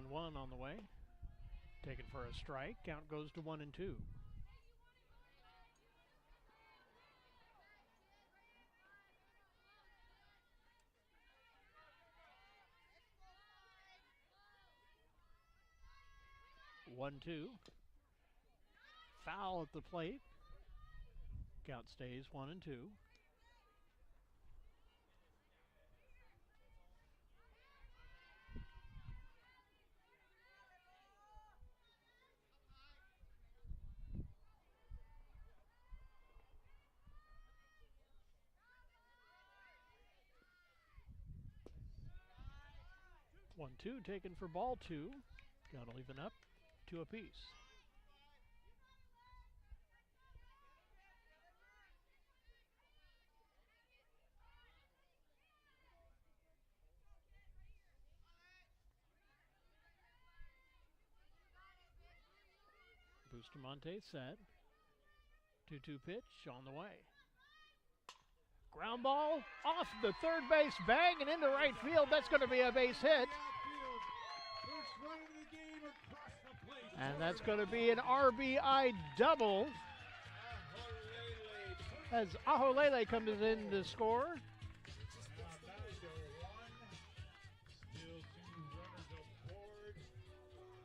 One on the way. Taken for a strike. Count goes to 1-2. One-two. Foul at the plate. Count stays 1-2. One-two taken for ball 2. Count will even up 2 apiece. Bustamante set. 2-2 pitch on the way. Ground ball off the third base bag and into right field. That's going to be a base hit. And that's going to be an RBI double as Aholele comes in to score.
Still 2 runners aboard.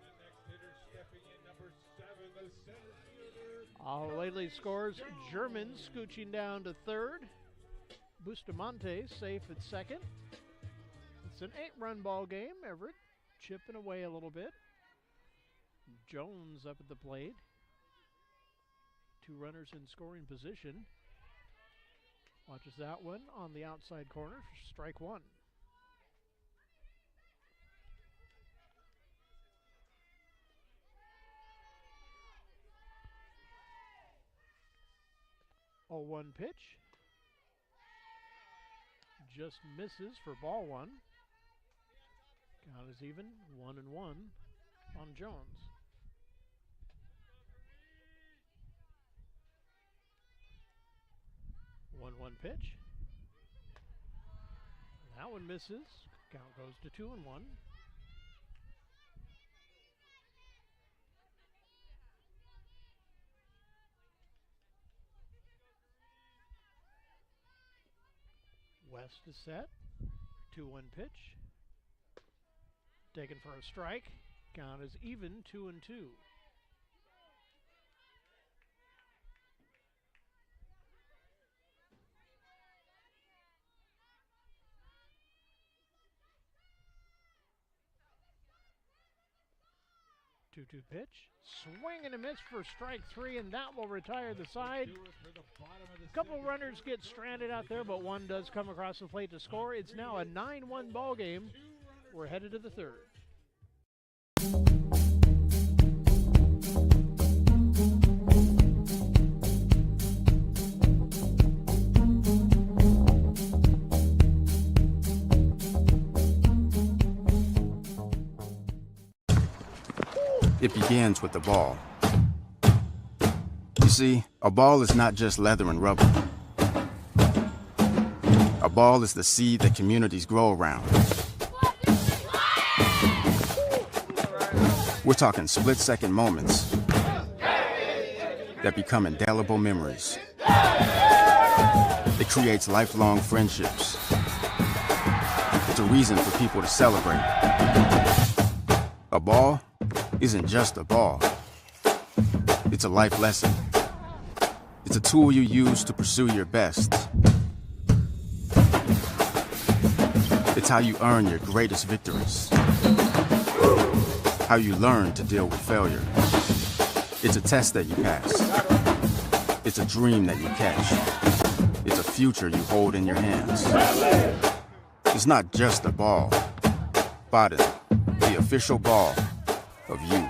The next hitter stepping in, number 7, the center fielder.
Aholele scores. German scooching down to third. Bustamante safe at second. It's an 8-run ball game. Everett chipping away a little bit. Jones up at the plate. 2 runners in scoring position. Watches that one on the outside corner for strike 1. Oh, 1 pitch. Just misses for ball 1. Count is even 1-1 on Jones. One pitch. That one misses. Count goes to 2-1. West is set. 2-1 pitch. Taken for a strike. Count is even, 2-2. 2-2 pitch. Swing and a miss for strike 3, and that will retire the side. A couple runners get stranded out there, but one does come across the plate to score. It's now a 9-1 ball game. We're headed to the third.
It begins with the ball. You see, a ball is not just leather and rubber. A ball is the seed that communities grow around. We're talking split-second moments that become indelible memories. It creates lifelong friendships. It's a reason for people to celebrate. A ball isn't just a ball. It's a life lesson. It's a tool you use to pursue your best. It's how you earn your greatest victories. How you learn to deal with failure. It's a test that you pass. It's a dream that you catch. It's a future you hold in your hands. It's not just a ball. Bada, the official ball of you.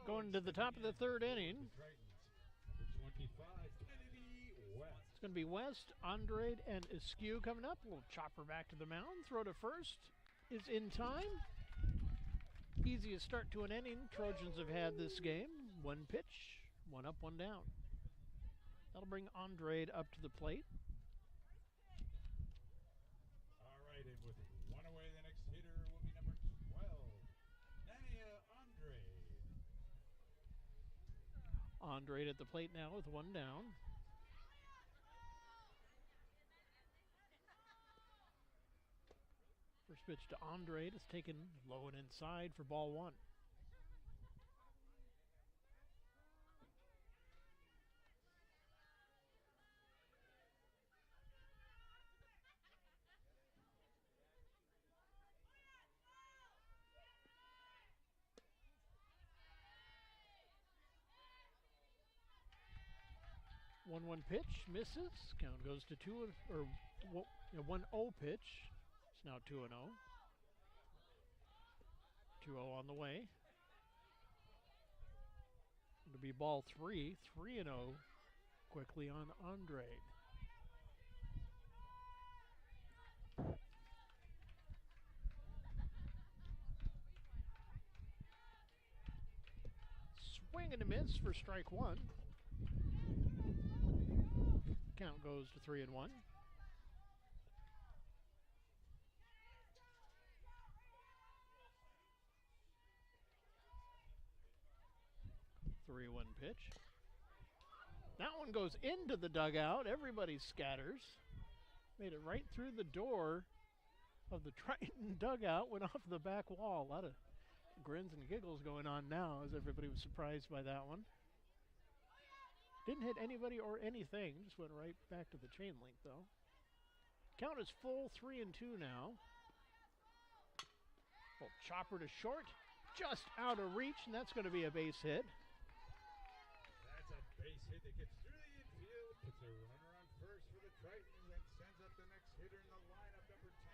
Going to the top of the third inning. It's going to be West, Andrade, and Askew coming up. We'll chopper back to the mound. Throw to first is in time. Easiest start to an inning Trojans have had this game. One pitch, one up, one down. That'll bring Andrade up to the plate.
All right, and with one away, the next hitter will be number 12, Nania Andrade.
Andrade at the plate now with one down. First pitch to Andrade is taken low and inside for ball one. One pitch misses. Count goes to 1-0 pitch. It's now 2-0. 2-0 on the way. It'll be ball 3. 3-0 quickly on Andrade. Swing and a miss for strike one. Count goes to 3-1. 3-1 pitch. That one goes into the dugout. Everybody scatters. Made it right through the door of the Triton dugout. Went off the back wall. A lot of grins and giggles going on now as everybody was surprised by that one. Didn't hit anybody or anything. Just went right back to the chain link, though. Count is full 3-2 now. Well, chopper to short, just out of reach, and that's going to be a base hit.
That's a base hit that gets through the infield, puts a runner on first for the Tritons, and sends up the next hitter in the lineup, number 10,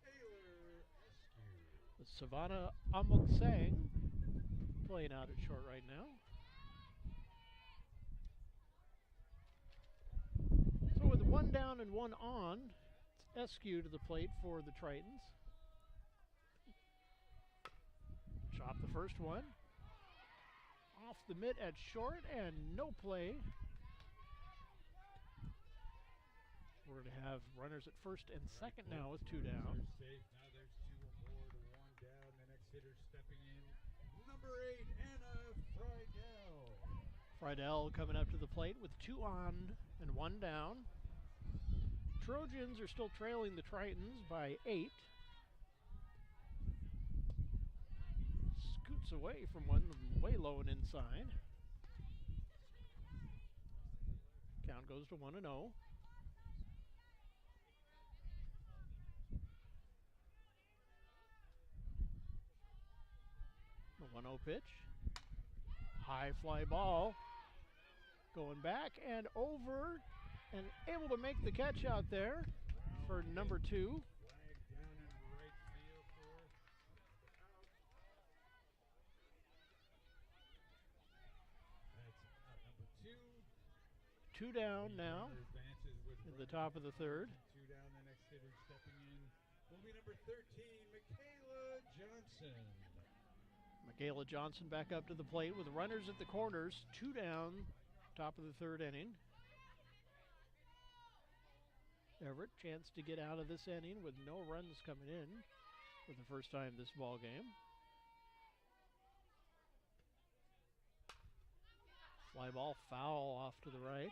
Taylor Eskew.
The Savannah Amoksang playing out at short right now. So with one down and one on, it's Eskew to the plate for the Tritons. Chop the first one. Off the mitt at short and no play. We're going to have runners at first and second now with two down.
Safe. Now there's two aboard, one down. The next hitter stepping in, number 8, Anna Friedel.
Friedel coming up to the plate with 2 on and 1 down. Trojans are still trailing the Tritons by 8. Scoots away from one, way low and inside. Count goes to 1-0. The 1-0 pitch. High fly ball. Going back and over and able to make the catch out there for number 2.
Flag down in right field for out. 2.
2 down now in the top of the third.
2 down, the next hitter stepping in will be number 13, Michaela Johnson.
Michaela Johnson back up to the plate with runners at the corners. 2 down, top of the third inning. Everett, chance to get out of this inning with no runs coming in for the first time this ball game. Fly ball foul off to the right.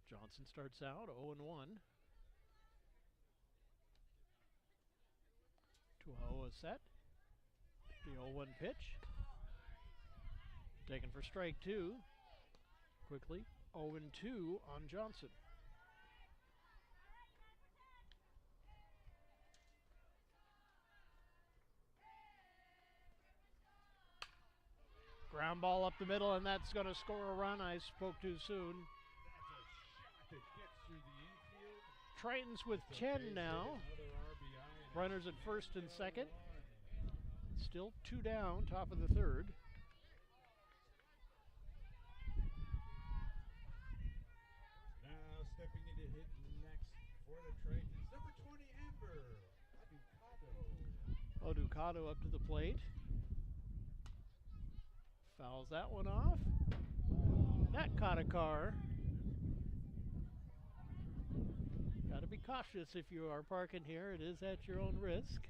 Johnson starts out 0-1. 2-0 is set. The 0-1 pitch. Taken for strike 2. Quickly 0-2 on Johnson. Ground ball up the middle, and that's going to score a run. I spoke too soon.
That's a shot that gets through the infield.
Tritons with 10 now. Runners at first and second. Still 2 down, top of the third.
Now stepping in to hit next for the Tritons, number 20, Amber Oducado.
Oducado up to the plate. Fouls that one off. That caught a car. Got to be cautious if you are parking here. It is at your own risk.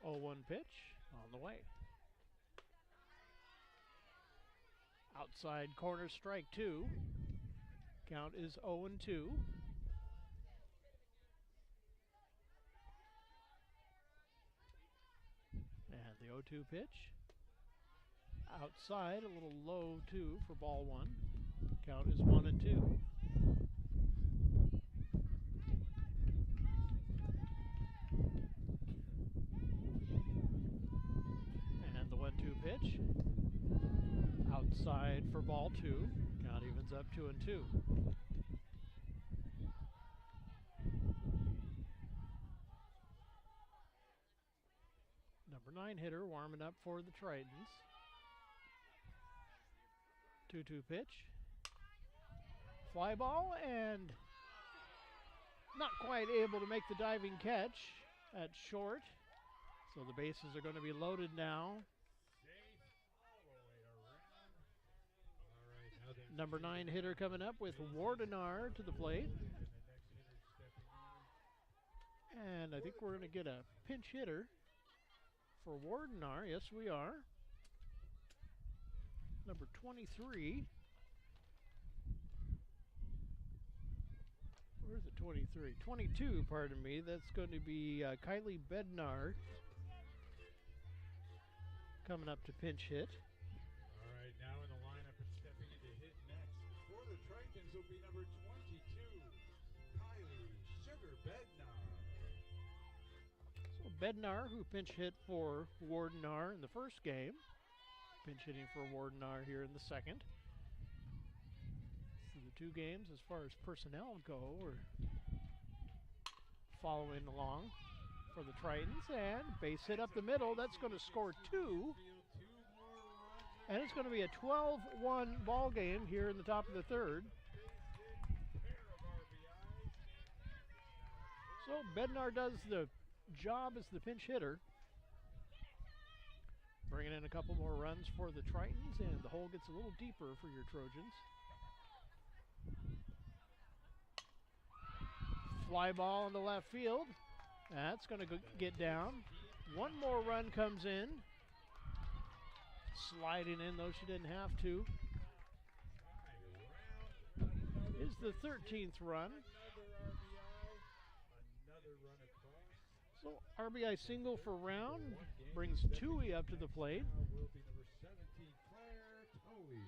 Oh, 1 pitch on the way. Outside corner, strike 2. Count is 0-2. And the 0-2 pitch. Outside, a little low too for ball 1. Count is 1-2. And the 1-2 pitch. Outside for ball 2. Count evens up 2-2. Number 9 hitter warming up for the Tritons. 2-2 pitch. Fly ball and not quite able to make the diving catch at short. So the bases are going to be loaded now. Number 9 hitter coming up with Wardenar to the plate. And I think we're going to get a pinch hitter for Wardenar. Yes, we are. Number 23. Where's the 23? 22, pardon me. That's going to be Kylie Bednar. coming up to pinch hit.
All right, now in the lineup and stepping into hit next for the Tritons will be number 22, Kylie Sugar Bednar.
So Bednar, who pinch hit for Wardenar in the first game, pinch hitting for Wardenar here in the second. So the two games, as far as personnel go, are following along for the Tritons, and base hit up the middle. That's going to score 2, and it's going to be a 12-1 ball game here in the top of the third. So Bednar does the job as the pinch hitter, bringing in a couple more runs for the Tritons, and the hole gets a little deeper for your Trojans. Fly ball in the left field. That's going to get down. One more run comes in. Sliding in, though she didn't have to, is the 13th run. So RBI single for Round brings Tui up to the plate.
Will be number 17, Claire Towie.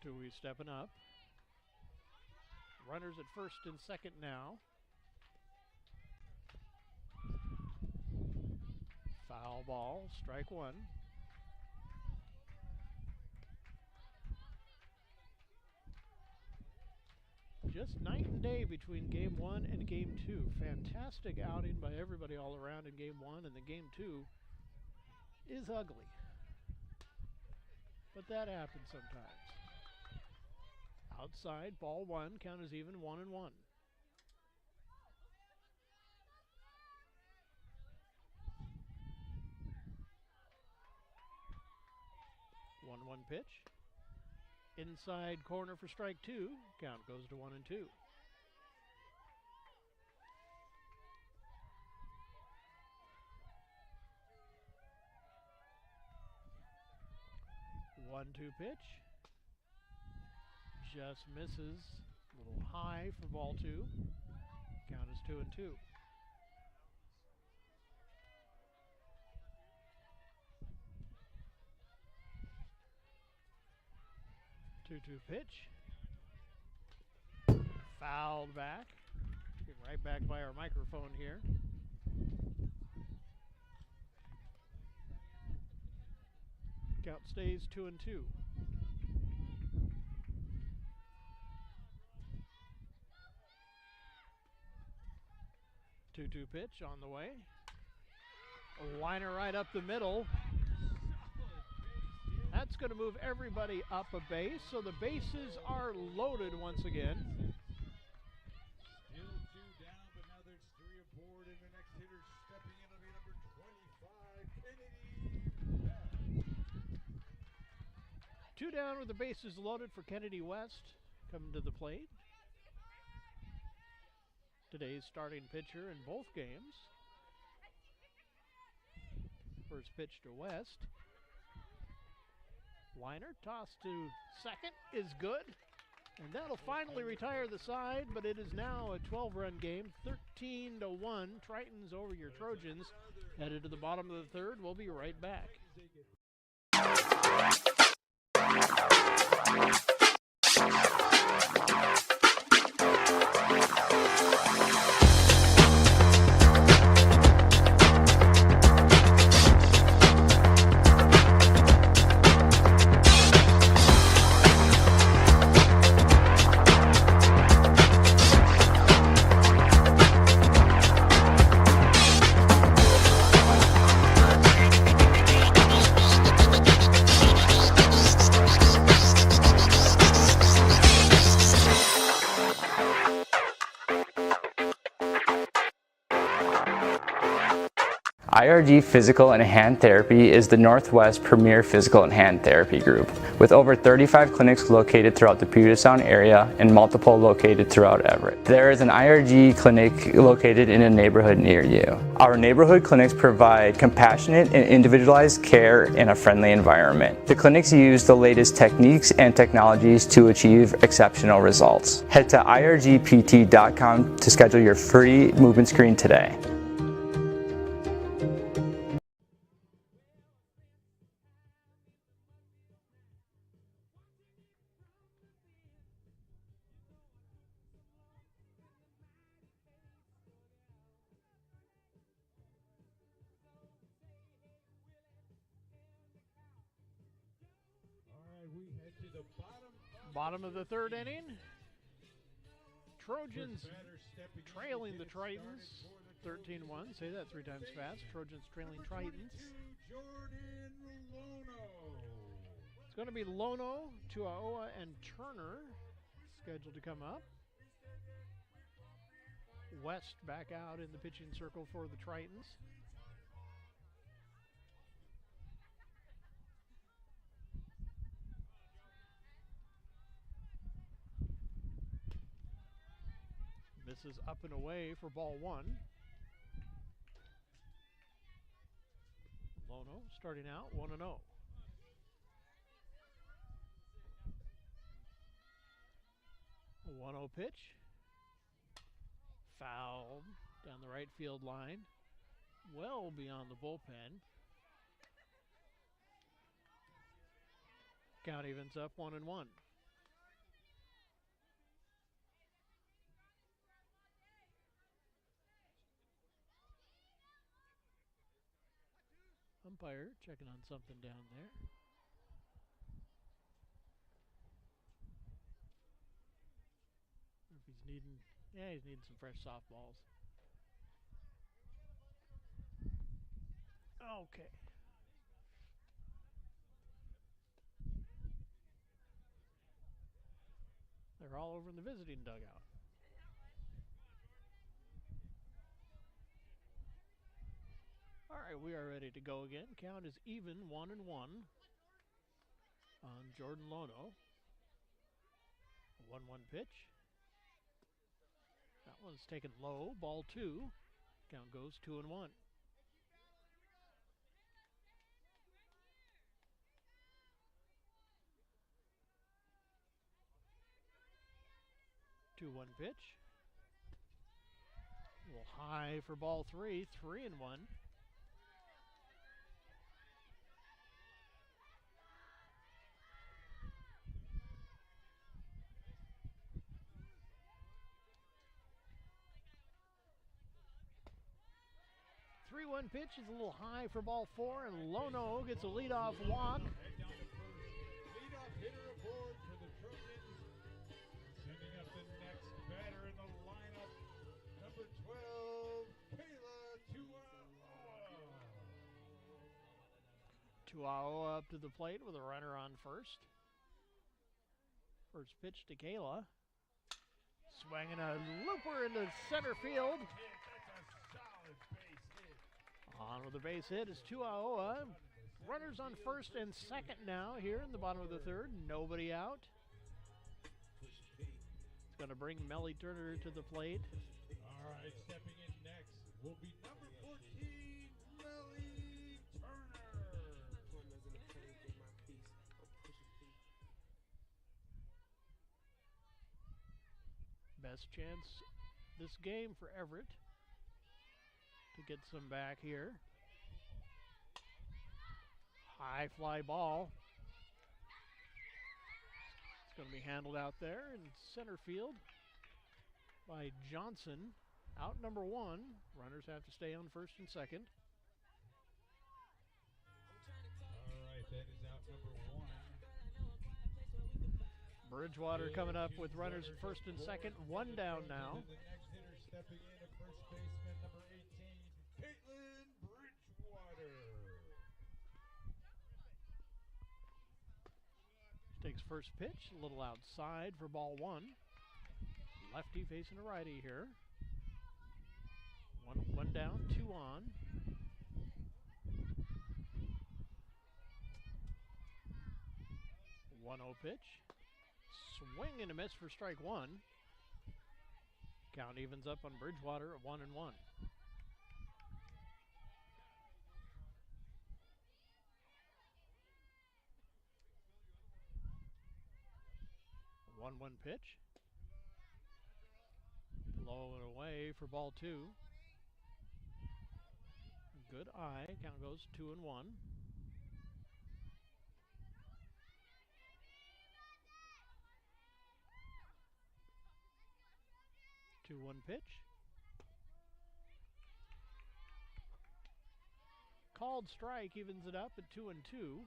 Tui stepping up. Runners at first and second now. Foul ball, strike one. Just night and day between game one and game two. Fantastic outing by everybody all around in game one, and the game two is ugly. But that happens sometimes. Outside, ball one, count is even, 1-1. 1-1 pitch. Inside corner for strike two. Count goes to 1-2. One-two pitch. Just misses. A little high for ball two. Count is 2-2. 2-2 pitch. Fouled back. Get right back by our microphone here. Count stays 2-2. Two-two pitch on the way. A liner right up the middle. That's going to move everybody up a base, so the bases are loaded once again.
Still two down, but now there's three aboard, and the next hitter stepping in will be number 25, Kennedy West.
Two down with the bases loaded for Kennedy West coming to the plate. Today's starting pitcher in both games. First pitch to West. Liner tossed to second is good, and that'll finally retire the side, but it is now a 12-run game, 13-1. Tritons over your Trojans. Headed to the bottom of the third. We'll be right back.
IRG Physical and Hand Therapy is the Northwest premier physical and hand therapy group, with over 35 clinics located throughout the Puget Sound area and multiple located throughout Everett. There is an IRG clinic located in a neighborhood near you. Our neighborhood clinics provide compassionate and individualized care in a friendly environment. The clinics use the latest techniques and technologies to achieve exceptional results. Head to irgpt.com to schedule your free movement screen today.
Bottom of the third inning. Trojans trailing the Tritons 13-1. Say that 3 times fast. Trojans trailing Tritons. It's going to be Lono, Tuaoa, and Turner scheduled to come up. West back out in the pitching circle for the Tritons. This is up and away for ball 1. Lono starting out 1-0. 1-0 pitch. Fouled down the right field line. Well beyond the bullpen. Count evens up 1-1. Umpire checking on something down there. If he's needing, he's needing some fresh softballs. Okay. They're all over in the visiting dugout. All right, we are ready to go again. Count is even 1-1 on Jordan Lono. 1-1 pitch. That one's taken low. Ball 2. Count goes 2-1. 2-1 pitch. A little high for ball 3. 3-1. Pitch is a little high for ball 4, and Lono gets a leadoff walk.
Leadoff hitter aboard for the Trojans. Sending up the next batter in the lineup, number 12, Kayla Tuaoa.
Tuaoa up to the plate with a runner on first. First pitch to Kayla. Swinging a looper into center field. On with the base hit is Tuaoa. Runners on first and second now here in the bottom of the third. Nobody out. It's going to bring Melly Turner to the plate.
All right, stepping in next will be number 14, Melly Turner.
Best chance this game for Everett to get some back here. High fly ball. It's going to be handled out there in center field by Johnson. Out number 1. Runners have to stay on first and second.
All right, that is out number 1.
Bridgewater coming up with runners at first and second. 1 down now.
The next hitter stepping in at first baseman, number 18, Caitlin Bridgewater.
Takes first pitch, a little outside for ball 1. Lefty facing a righty here. One down, 2 on. 1-0 pitch. Swing and a miss for strike one. Count evens up on Bridgewater at 1-1. 1-1 pitch. Low and away for ball two. Good eye. Count goes 2-1. 2-1 pitch. Called strike evens it up at 2-2.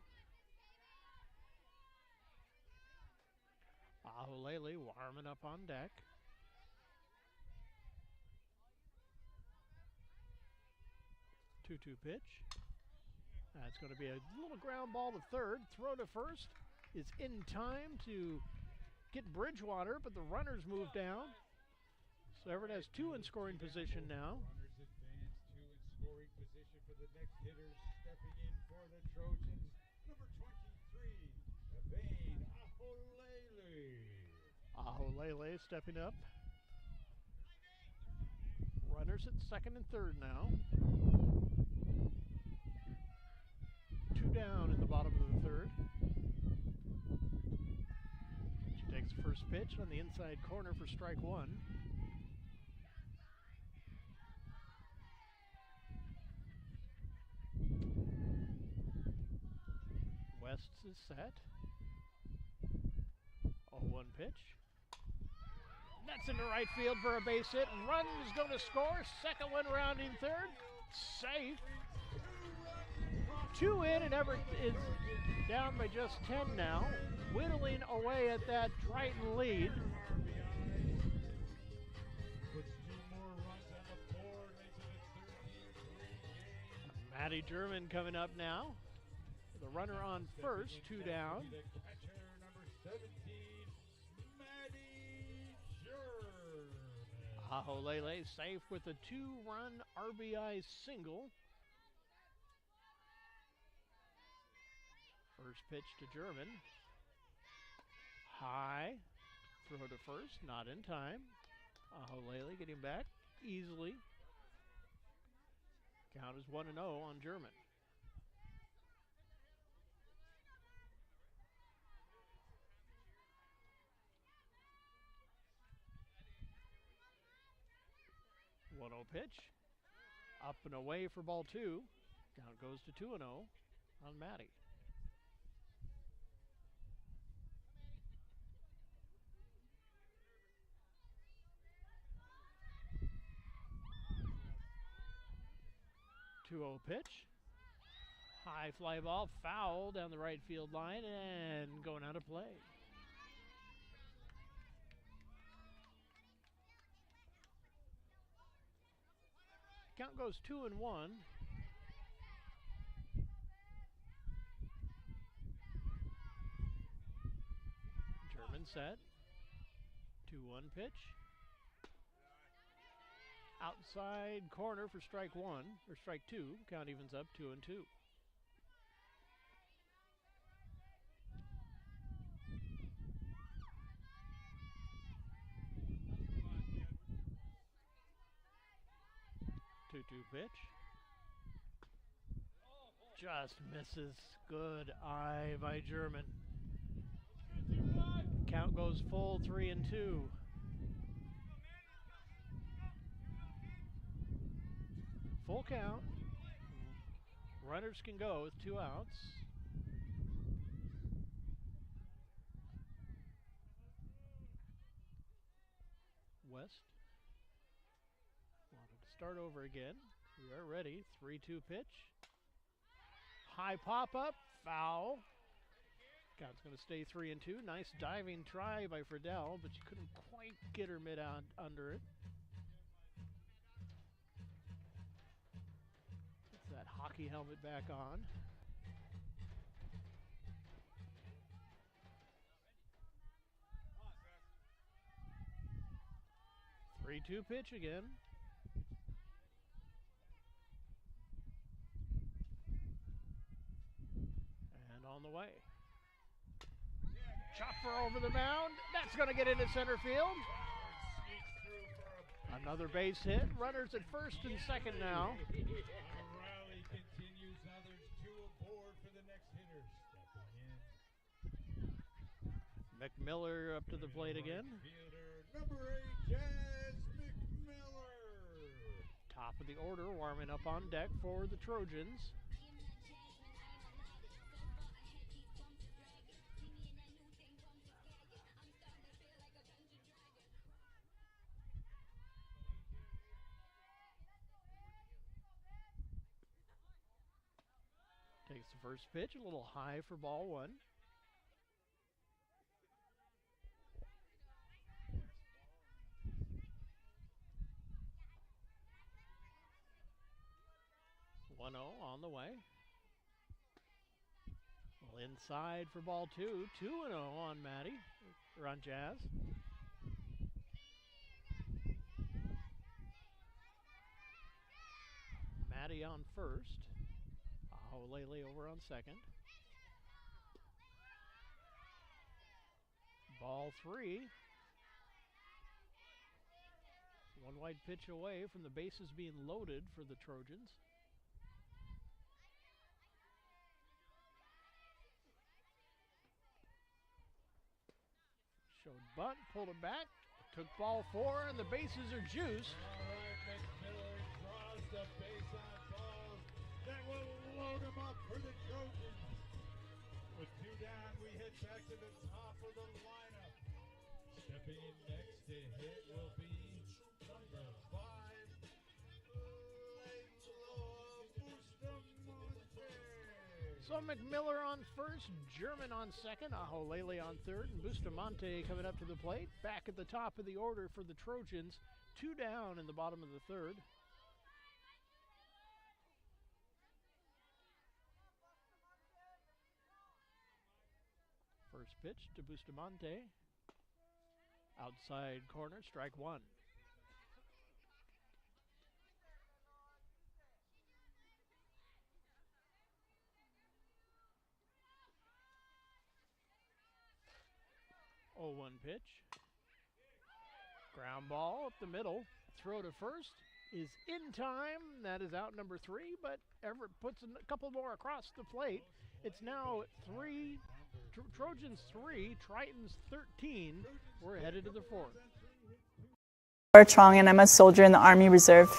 Aholele warming up on deck. Two-two pitch. That's going to be a little ground ball to third. Throw to first is in time to get Bridgewater, but the runners move down. So Everett has two in scoring position now.
Runners advance, two in scoring position for the next hitters. Stepping in for the Trojans, number 23, Evade Aholele.
Aholele stepping up. Runners at second and third now. Two down in the bottom of the third. She takes the first pitch on the inside corner for strike one. West is set. 0-1 pitch. That's into right field for a base hit. Run is going to score. Second one rounding third. Safe. 2 in, and Everett is down by just 10 now. Whittling away at that Triton lead. Matty German coming up now. The runner on first, 2 down.
Number 17, Matty German.
Aholele safe with a 2-run RBI single. First pitch to German. High. Throw to first, not in time. Aholele getting back easily. Count is 1-0 on German. One-0 pitch. Up and away for ball two. Count goes to 2-0 on Matty. Two-0 pitch. High fly ball, foul down the right field line and going out of play. Count goes 2-1. German set. 2-1 pitch. Outside corner for strike one, or strike two. Count evens up 2-2. Two-two pitch. Just misses. Good eye by German. Count goes full 3-2. Full count. Runners can go with 2 outs. West wanted to start over again. We are ready. 3-2 pitch. High pop up. Foul. Count's going to stay 3-2. Nice diving try by Friedel, but she couldn't quite get her mid out under it. Gets that hockey helmet back on. Three-two pitch again. And on the way. Pfeiffer over the mound. That's going to get into center field. Another base hit. Runners at first and second now.
The rally continues. Now there's two aboard for the next hitter. Stepping in.
McMiller up to the plate again.
Fielder number 8, Jazz McMiller.
Top of the order, warming up on deck for the Trojans. Takes the first pitch, a little high for ball one. On the way. Well, inside for ball two. 2-0 on Maddie, or on Jazz. Maddie on first. Aholele over on second. Ball 3. One wide pitch away from the bases being loaded for the Trojans. Showed bunt, pulled it back, took ball 4, and the bases are juiced.
All right, McMiller draws the base on balls. That will load him up for the Trojans. With 2 down, we head back to the top of the lineup. Stepping in next to hit will be number 5,
So McMiller on first, German on second, Aholele on third, and Bustamante coming up to the plate. Back at the top of the order for the Trojans. 2 down in the bottom of the third. First pitch to Bustamante. Outside corner, strike 1. Oh, 1 pitch. Ground ball up the middle. Throw to first is in time. That is out number 3, but Everett puts a couple more across the plate. It's now 3, Trojans 3, Tritons 13. We're headed to the 4th.
Laura Trong, and I'm a soldier in the Army Reserve.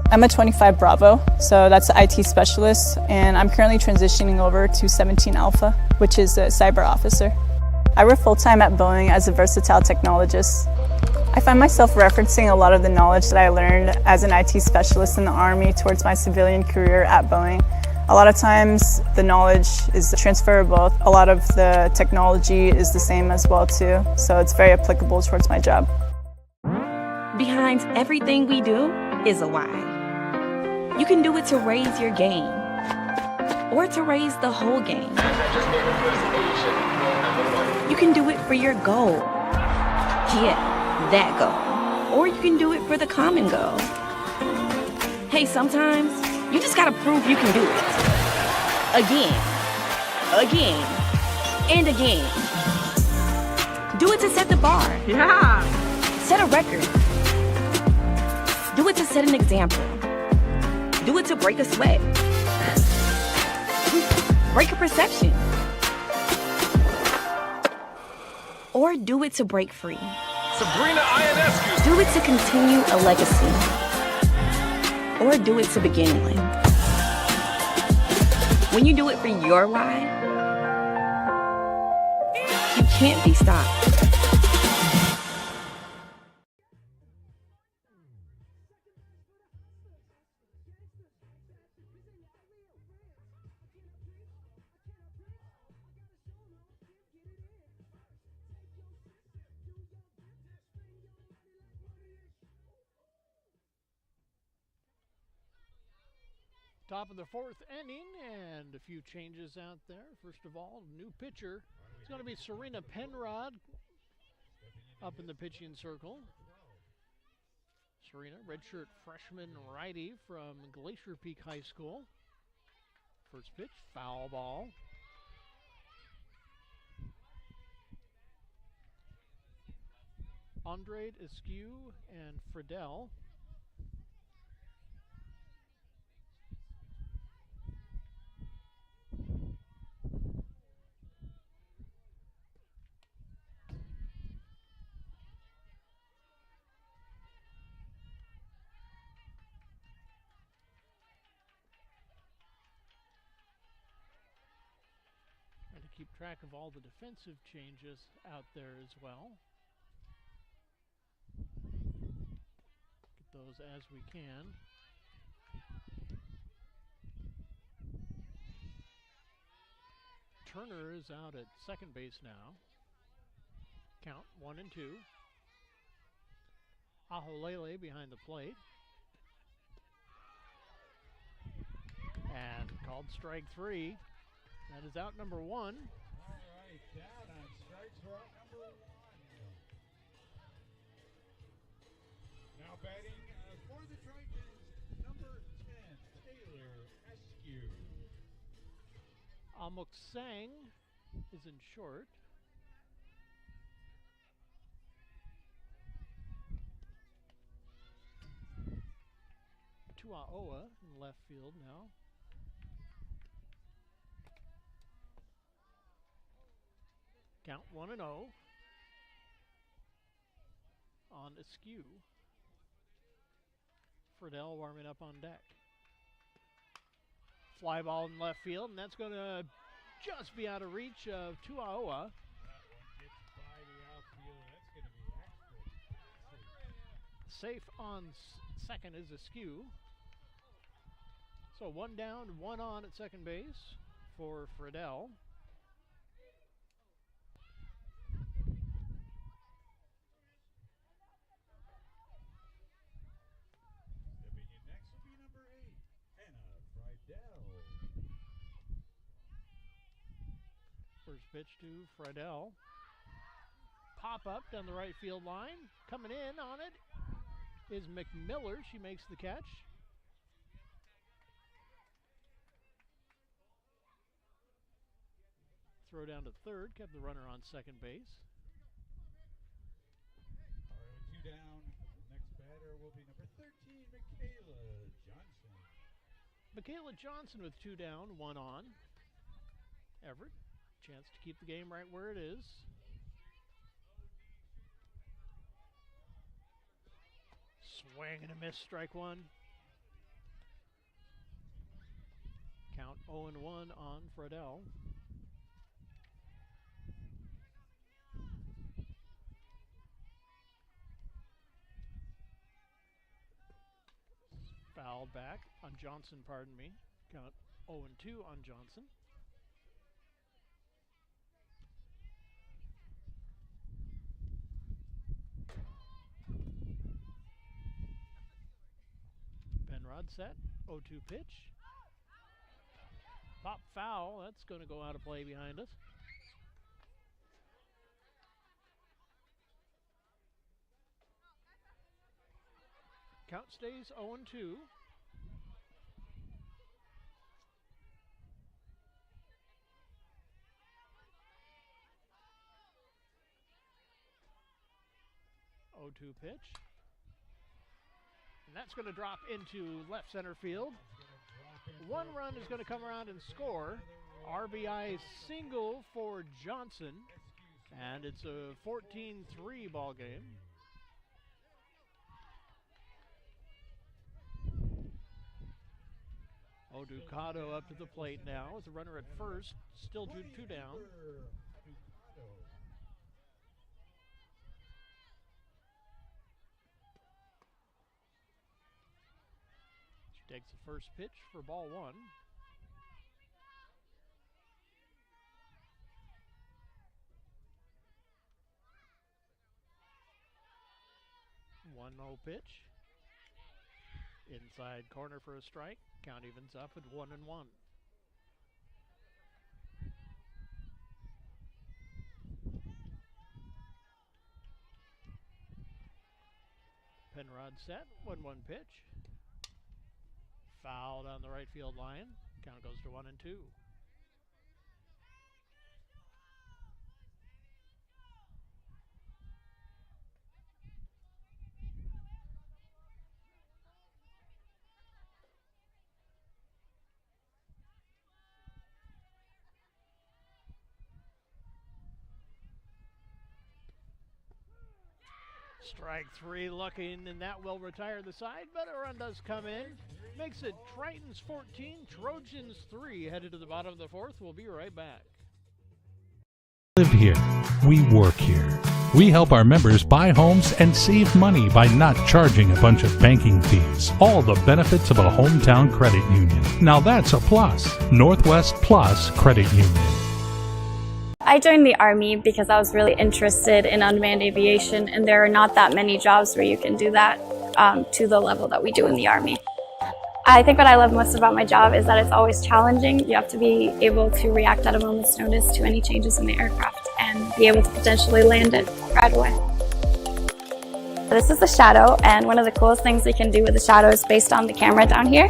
I'm a 25 Bravo, so that's the IT specialist, and I'm currently transitioning over to 17 Alpha, which is a cyber officer. I work full-time at Boeing as a versatile technologist. I find myself referencing a lot of the knowledge that I learned as an IT specialist in the Army towards my civilian career at Boeing. A lot of times the knowledge is transferable. A lot of the technology is the same as well too, so it's very applicable towards my job.
Behind everything we do is a why. You can do it to raise your game, or to raise the whole game. You can do it for your goal. Yeah, that goal. Or you can do it for the common goal. Hey, sometimes you just gotta prove you can do it. Again, again, and again. Do it to set the bar. Yeah. Set a record. Do it to set an example. Do it to break a sweat. Break a perception. Or do it to break free.
Sabrina Ionescu.
Do it to continue a legacy. Or do it to begin one. When you do it for your why, you can't be stopped.
Top of the 4th inning, and a few changes out there. First of all, new pitcher. It's going to be Serena Penrod up in the pitching circle. Serena, redshirt freshman righty from Glacier Peak High School. First pitch, foul ball. Andrade, Askew, and Friedel. And to keep track of all the defensive changes out there as well. Get those as we can. Turner is out at second base now. Count 1-2. Aholele behind the plate. And called strike 3. That is out number 1.
All right, down on strikes for out number 1. Now batting for the Trojans, number 10, Taylor Askew.
Amok Sang is in short. Tuaoa in left field now. Count 1-0 on Askew. Friedel warming up on deck. Fly ball in left field, and that's going to just be out of reach of Tuaoa.
That one gets by the outfield. That's going to be extra.
Safe on second is Askew. So 1 down, 1 on at second base for Friedel.
Stepping in next will be number 8, Hannah Friedel.
First pitch to Friedel. Pop up down the right field line. Coming in on it is McMiller. She makes the catch. Throw down to third, kept the runner on second base.
All right, 2 down. The next batter will be number 13, Michaela Johnson.
Michaela Johnson with 2 down, 1 on. Everett, chance to keep the game right where it is. Swing and a miss, strike 1. Count 0-1 on Friedel. Fouled back on Johnson, pardon me. Count 0-2 on Johnson. Penrod set, 0-2 pitch. Pop foul, that's going to go out of play behind us. Count stays 0-2. Oh-2 pitch. And that's going to drop into left center field. 1 run is going to come around and score. RBI single for Johnson. And it's a 14-3 ball game. Ducato up to the plate now with a runner at first, still 2 down. She takes the first pitch for ball 1. One low pitch. Inside corner for a strike. Count evens up at 1-1. Penrod set. 1-1 pitch. Fouled on the right field line. Count goes to 1-2. Strike three looking, and that will retire the side, but a run does come in. Makes it Tritons 14, Trojans 3, headed to the bottom of the fourth. We'll be right back.
Live here. We work here. We help our members buy homes and save money by not charging a bunch of banking fees. All the benefits of a hometown credit union. Now that's a plus. Northwest Plus Credit Union.
I joined the Army because I was really interested in unmanned aviation, and there are not that many jobs where you can do that to the level that we do in the Army. I think what I love most about my job is that it's always challenging. You have to be able to react at a moment's notice to any changes in the aircraft and be able to potentially land it right away. This is the Shadow, and one of the coolest things we can do with the Shadow is based on the camera down here.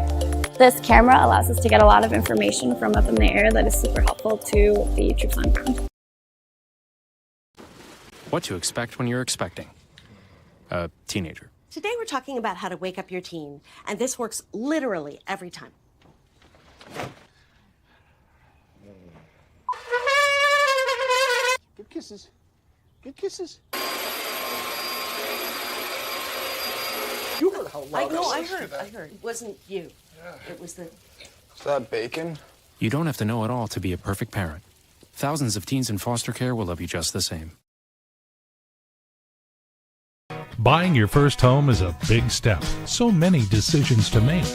This camera allows us to get a lot of information from up in the air that is super helpful to the troops on ground.
What to expect when you're expecting a teenager.
Today we're talking about how to wake up your teen, and this works literally every time.
Good kisses. Good kisses. You heard how loud
I heard. It wasn't you. It was the...
Is that bacon?
You don't have to know it all to be a perfect parent. Thousands of teens in foster care will love you just the same.
Buying your first home is a big step. So many decisions to make.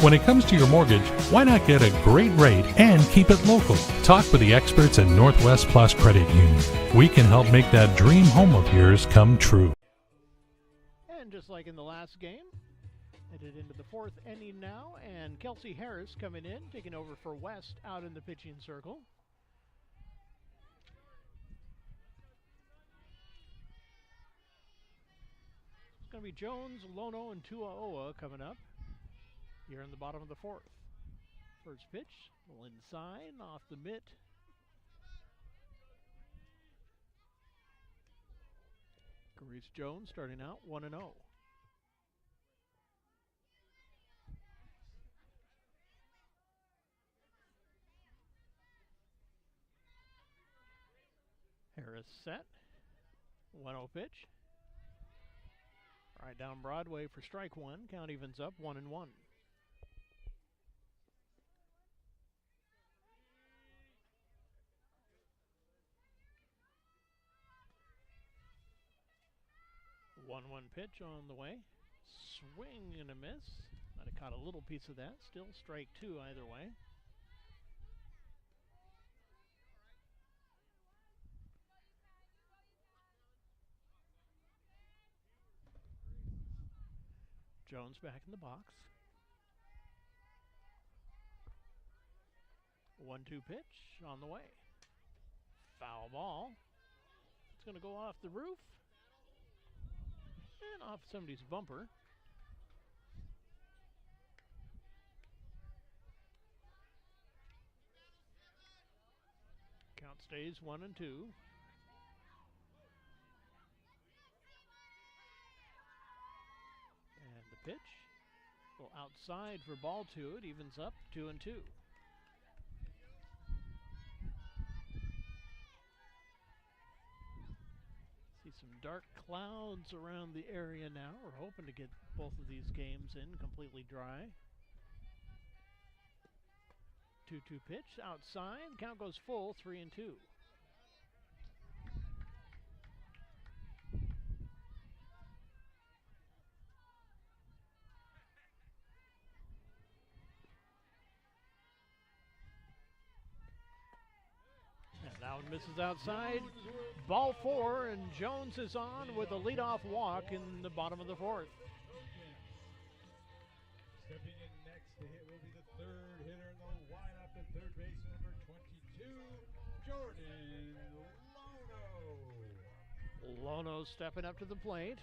When it comes to your mortgage, why not get a great rate and keep it local? Talk with the experts at Northwest Plus Credit Union. We can help make that dream home of yours come true.
And just like in the last game, headed into the fourth inning now, and Kelsey Harris coming in, taking over for West out in the pitching circle. It's going to be Jones, Lono, and Tuaoa coming up here in the bottom of the fourth. First pitch, a little inside, off the mitt. Carice Jones starting out 1-0. Harris set. 1-0 pitch. Right down Broadway for strike one. Count evens up 1-1. One pitch on the way. Swing and a miss. Might have caught a little piece of that. Still strike two either way. Jones back in the box. 1-2 pitch on the way. Foul ball. It's going to go off the roof and off somebody's bumper. Count stays 1-2. Pitch. Go outside for ball two. It evens up 2-2. See some dark clouds around the area now. We're hoping to get both of these games in completely dry. 2-2 pitch outside. Count goes full 3-2. That one misses outside. Ball four, and Jones is on with a leadoff walk in the bottom of the fourth.
Stepping in next to hit will be the third hitter in the lineup, the third base number 22, Jordan Lono.
Lono stepping up to the plate.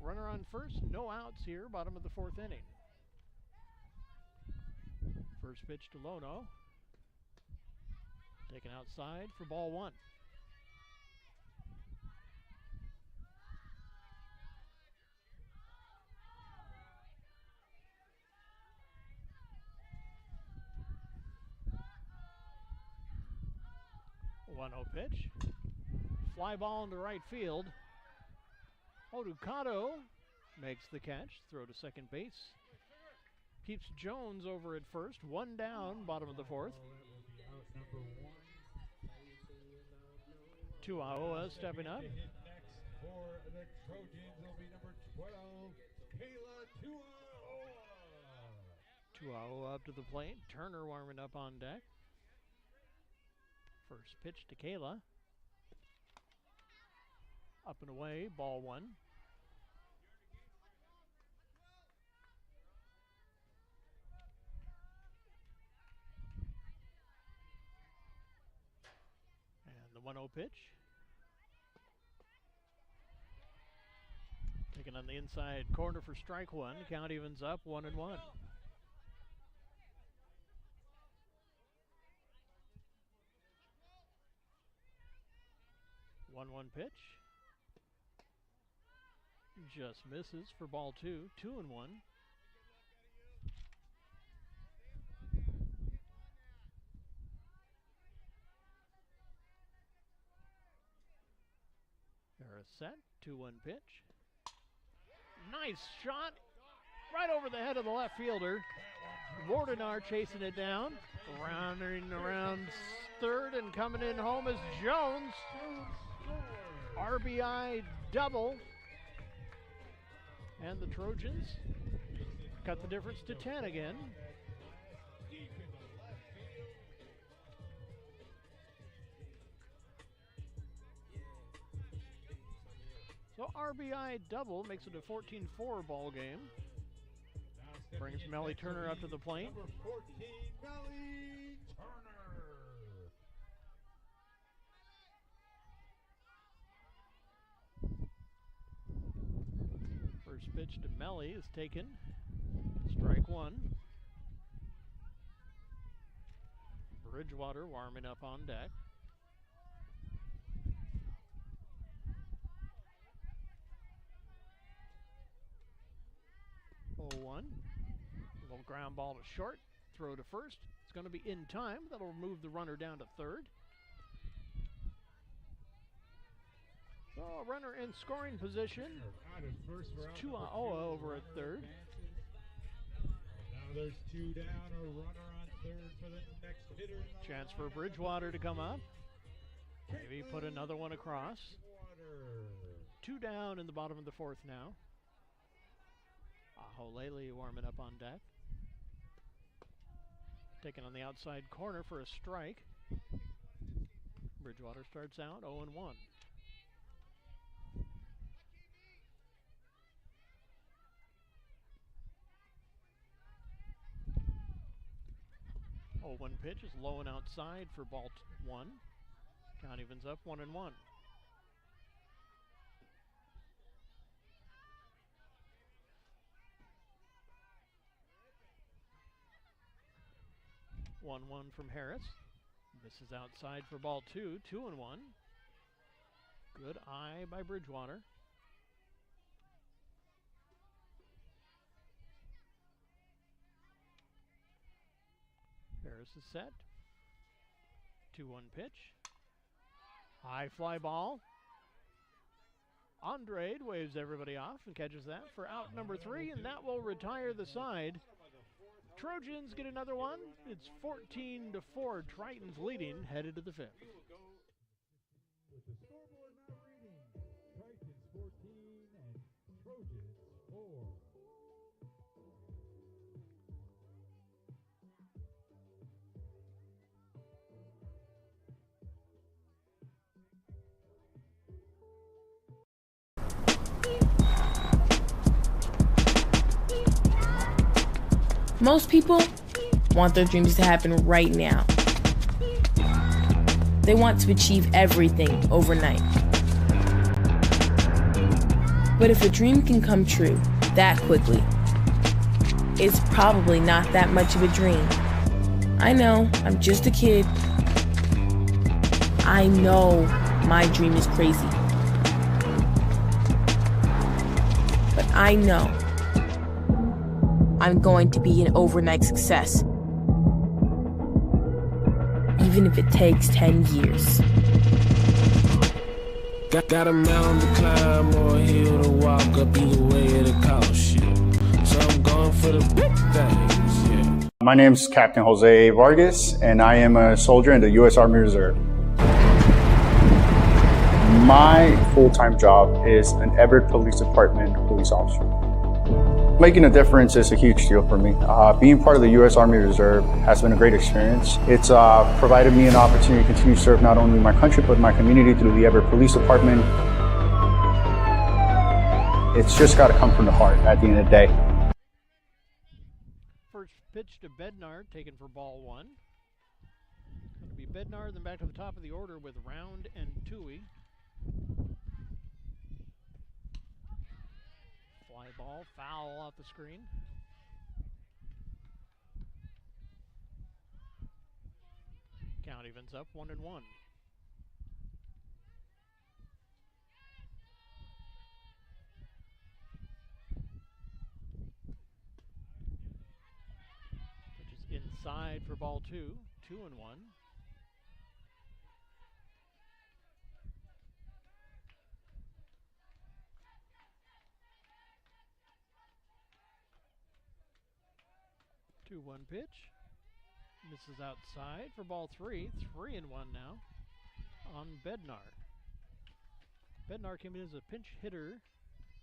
Runner on first, no outs here, bottom of the fourth inning. First pitch to Lono. Taken outside for ball one. One-0 pitch. Fly ball into right field. Odukato makes the catch. Throw to second base. Keeps Jones over at first. One down, bottom of the fourth. Tuaoa stepping up.
Next for the Trojans will be number 12, Kayla Tuaoa.
Tuaoa up to the plate. Turner warming up on deck. First pitch to Kayla. Up and away, ball one. And the 1-0 pitch. Taken on the inside corner for strike one. Count evens up 1-1. 1-1 pitch. Just misses for ball two. 2-1. Harris set. 2-1 pitch. Nice shot. Right over the head of the left fielder. Wardenar chasing it down. Rounding around third and coming in home is Jones. RBI double. And the Trojans cut the difference to 10 again. So RBI double makes it a 14-4 ball game. Brings Melly Turner up to the plate.
Number 14, Melly Turner.
First pitch to Melly is taken. Strike one. Bridgewater warming up on deck. One. Little ground ball to short. Throw to first. It's going to be in time. That'll move the runner down to third. So a runner in scoring position. It's Tuaoa over at third.
Now there's two down, a runner on third for the next hitter.
Chance for Bridgewater to come up. Maybe put another one across. Two down in the bottom of the fourth now. Aholele warming up on deck. Taken on the outside corner for a strike. Bridgewater starts out 0-1. Oh, one pitch is low and outside for ball one. Count evens up 1-1. 1-1 from Harris. This is outside for ball two. 2-1. Good eye by Bridgewater. Harris is set. 2-1 pitch. High fly ball. Andrade waves everybody off and catches that for out number 3, and that will retire the side. Trojans get another one. It's 14-4. Tritons leading, headed to the 5th.
With the scoreboard now reading, Tritons 14 and Trojans 4.
Most people want their dreams to happen right now. They want to achieve everything overnight. But if a dream can come true that quickly, it's probably not that much of a dream. I know, I'm just a kid. I know my dream is crazy. But I know I'm going to be an overnight success, even if it takes 10 years.
Got a mountain to climb or a hill to walk up, either way it'll cost shit. So I'm going for the big things, yeah.
My name's Captain Jose Vargas, and I am a soldier in the U.S. Army Reserve. My full-time job is an Everett Police Department police officer. Making a difference is a huge deal for me. Being part of the U.S. Army Reserve has been a great experience. It's provided me an opportunity to continue to serve not only my country, but my community through the Everett Police Department. It's just got to come from the heart at the end of the day.
First pitch to Bednar, taken for ball one. It'll be Bednar, then back to the top of the order with Round and Toohey. Fly ball, foul off the screen. Count evens up 1-1. Which is inside for ball two, 2-1. One pitch. Misses outside for ball three. 3-1 now on Bednar. Bednar came in as a pinch hitter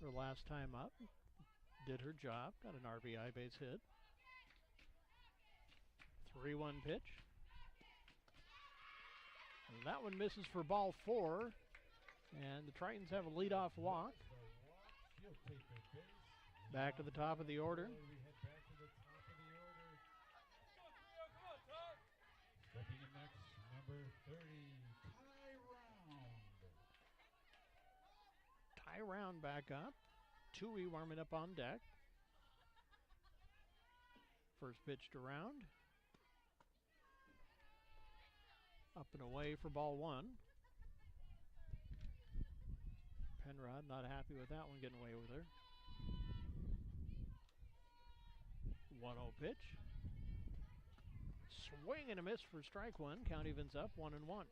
her last time up. Did her job. Got an RBI base hit. 3-1 pitch. And that one misses for ball four. And the Tritons have a leadoff walk. Back to the top of the order.
Number 30,
Ty Round back up. Toohey warming up on deck. First pitch to Round. Up and away for ball one. Penrod not happy with that one, getting away with her. 1-0 pitch. Swing and a miss for strike one. Count evens up 1-1.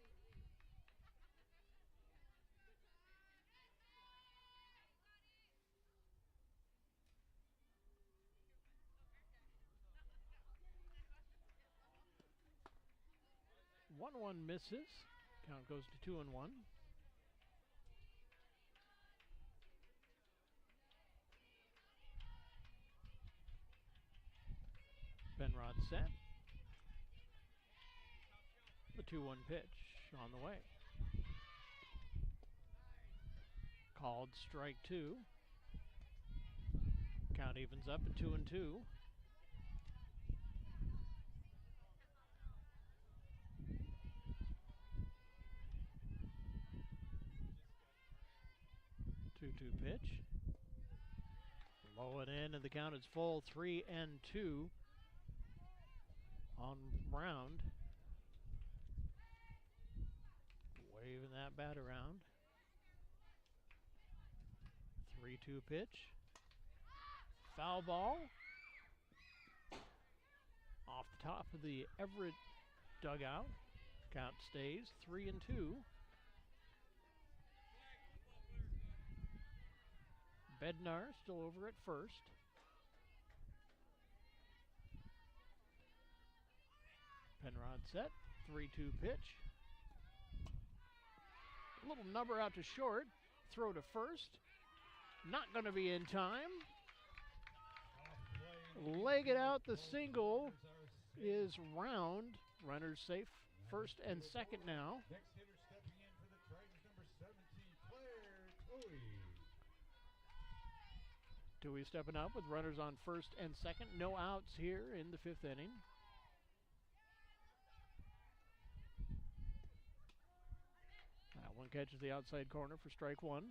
One misses. Count goes to 2-1. Penrod set. The 2-1 pitch on the way. Called strike two. Count evens up at 2-2. Two pitch. Low and in, and the count is full. 3-2 on Round. Waving that bat around. 3-2 pitch. Foul ball. Off the top of the Everett dugout. Count stays 3-2. Bednar still over at first. Penrod set. 3-2 pitch. A little number out to short. Throw to first. Not going to be in time. Leg it out. The single is Round. Runners safe first and second now.
Next hitter stepping in for the Tritons, number 17, Claire Toohey.
Toohey stepping up with runners on first and second. No outs here in the fifth inning. That one catches the outside corner for strike one.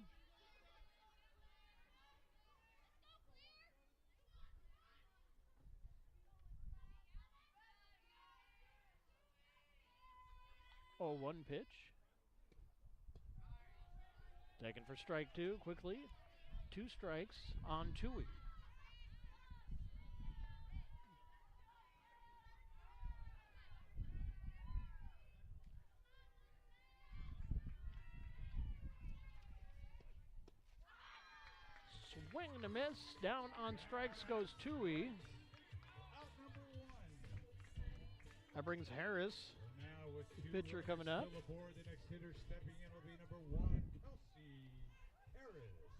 Oh, 1 pitch. Taken for strike two quickly. 2 strikes on Toohey. swing and a miss. Down on strikes goes Tui. That brings Harris.
Now with
the pitcher coming up.
Still aboard, the next hitter stepping in will be number 1, Kelsey Harris.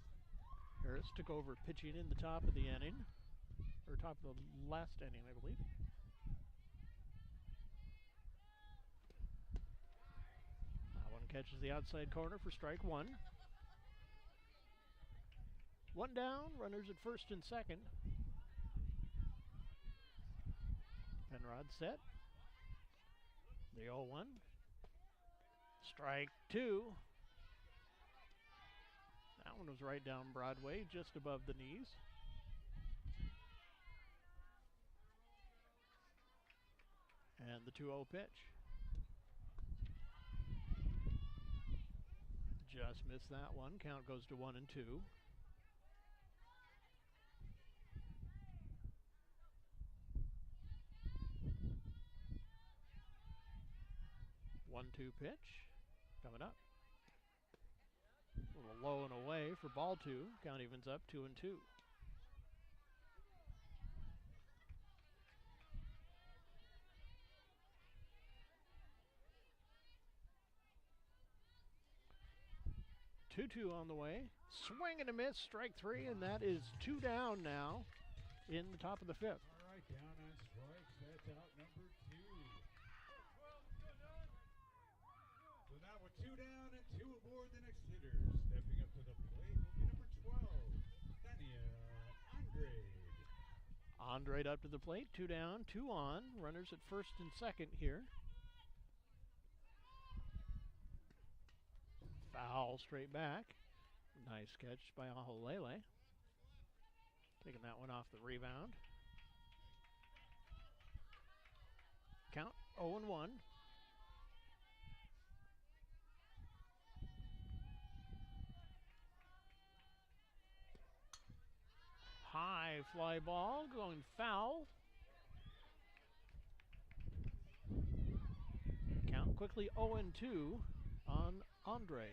Harris took over pitching in the top of the inning, or top of the last inning, I believe. That one catches the outside corner for strike 1. 1 down, runners at first and second. Penrod set. The 0-1. Strike 2. That one was right down Broadway, just above the knees. And the 2-0 pitch. Just missed that one. Count goes to 1-2. One-two pitch coming up. A little low and away for ball 2. Count evens up 2-2. Two on the way. Swing and a miss, strike 3, and that is 2 down now in the top of the 5th.
All right, down on strikes. That's out number 2. So now with 2 down and 2 aboard, the next hitter stepping up to the plate will be number 12, Tanya Andrade.
Andrade up to the plate, 2 down, 2 on. Runners at first and second here. Foul straight back. Nice catch by Aholele. Taking that one off the rebound. Count 0-1. High fly ball going foul. Count quickly 0-2 on Andrade.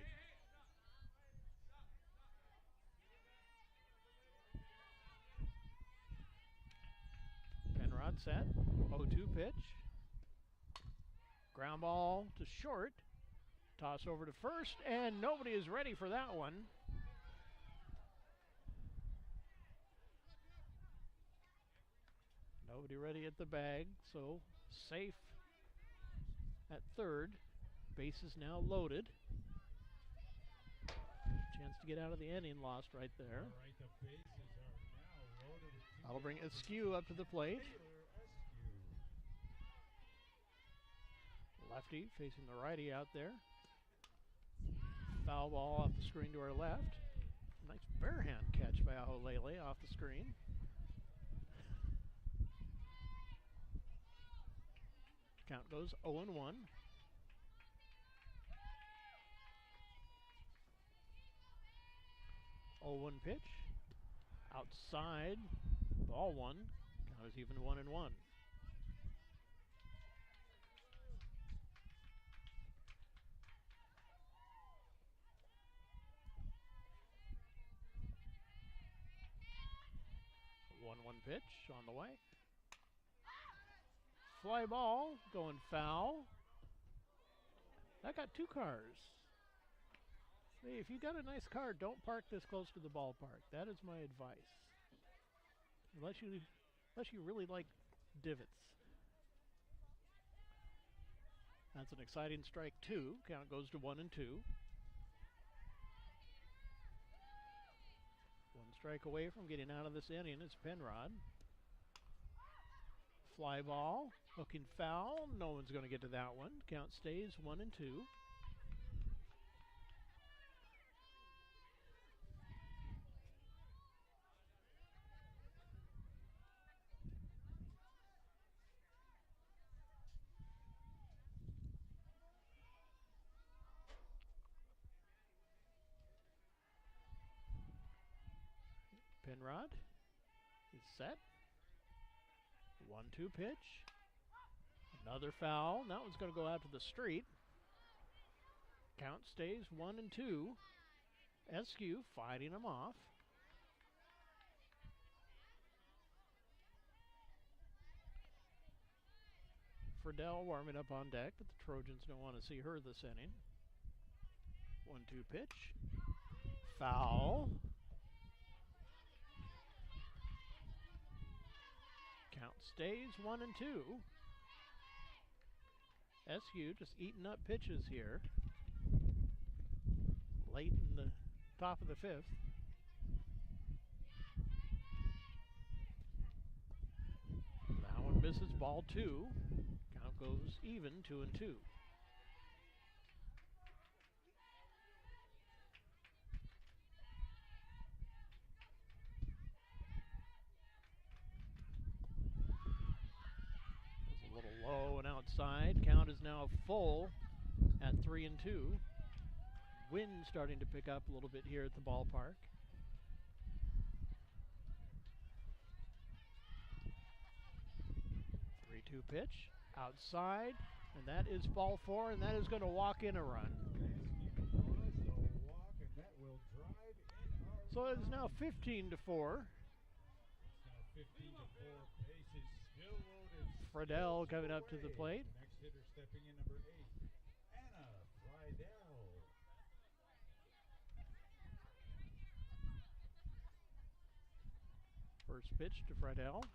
Penrod set. 0-2 pitch. Ground ball to short. Toss over to first, and nobody is ready for that one. Nobody ready at the bag, so safe at third. Base is now loaded. Chance to get out of the inning lost right there.
All right, the bases are now loaded.
That'll bring Askew up to the plate. Lefty facing the righty out there. Foul ball off the screen to our left. Nice barehand catch by Aholele off the screen. Count goes 0-1. Oh, 0-1 pitch. Outside. Ball 1. Count is even 1-1. One pitch on the way. Fly ball going foul. That got 2 cars. Hey, if you got a nice car, don't park this close to the ballpark. That is my advice. Unless you really like divots. That's an exciting strike 2. Count goes to 1-2. 1 strike away from getting out of this inning is Penrod. Fly ball, hooking foul. No one's going to get to that one. Count stays 1-2. Penrod is set. 1-2 pitch. Another foul. That one's going to go out to the street. Count stays 1-2. Askew fighting him off. Friedel warming up on deck, but the Trojans don't want to see her this inning. 1-2 pitch. Foul. Count stays 1-2. SU just eating up pitches here. Late in the top of the fifth. That one misses, ball 2. Count goes even, 2-2. It's a little low and outside. Count is now full at 3-2. Wind starting to pick up a little bit here at the ballpark. 3-2 pitch outside, and that is ball 4, and that is going to walk in a run. So it is now 15-4. Friedel coming up to the plate.
Next hitter stepping in, number 8, Anna Friedel.
First pitch to Friedel.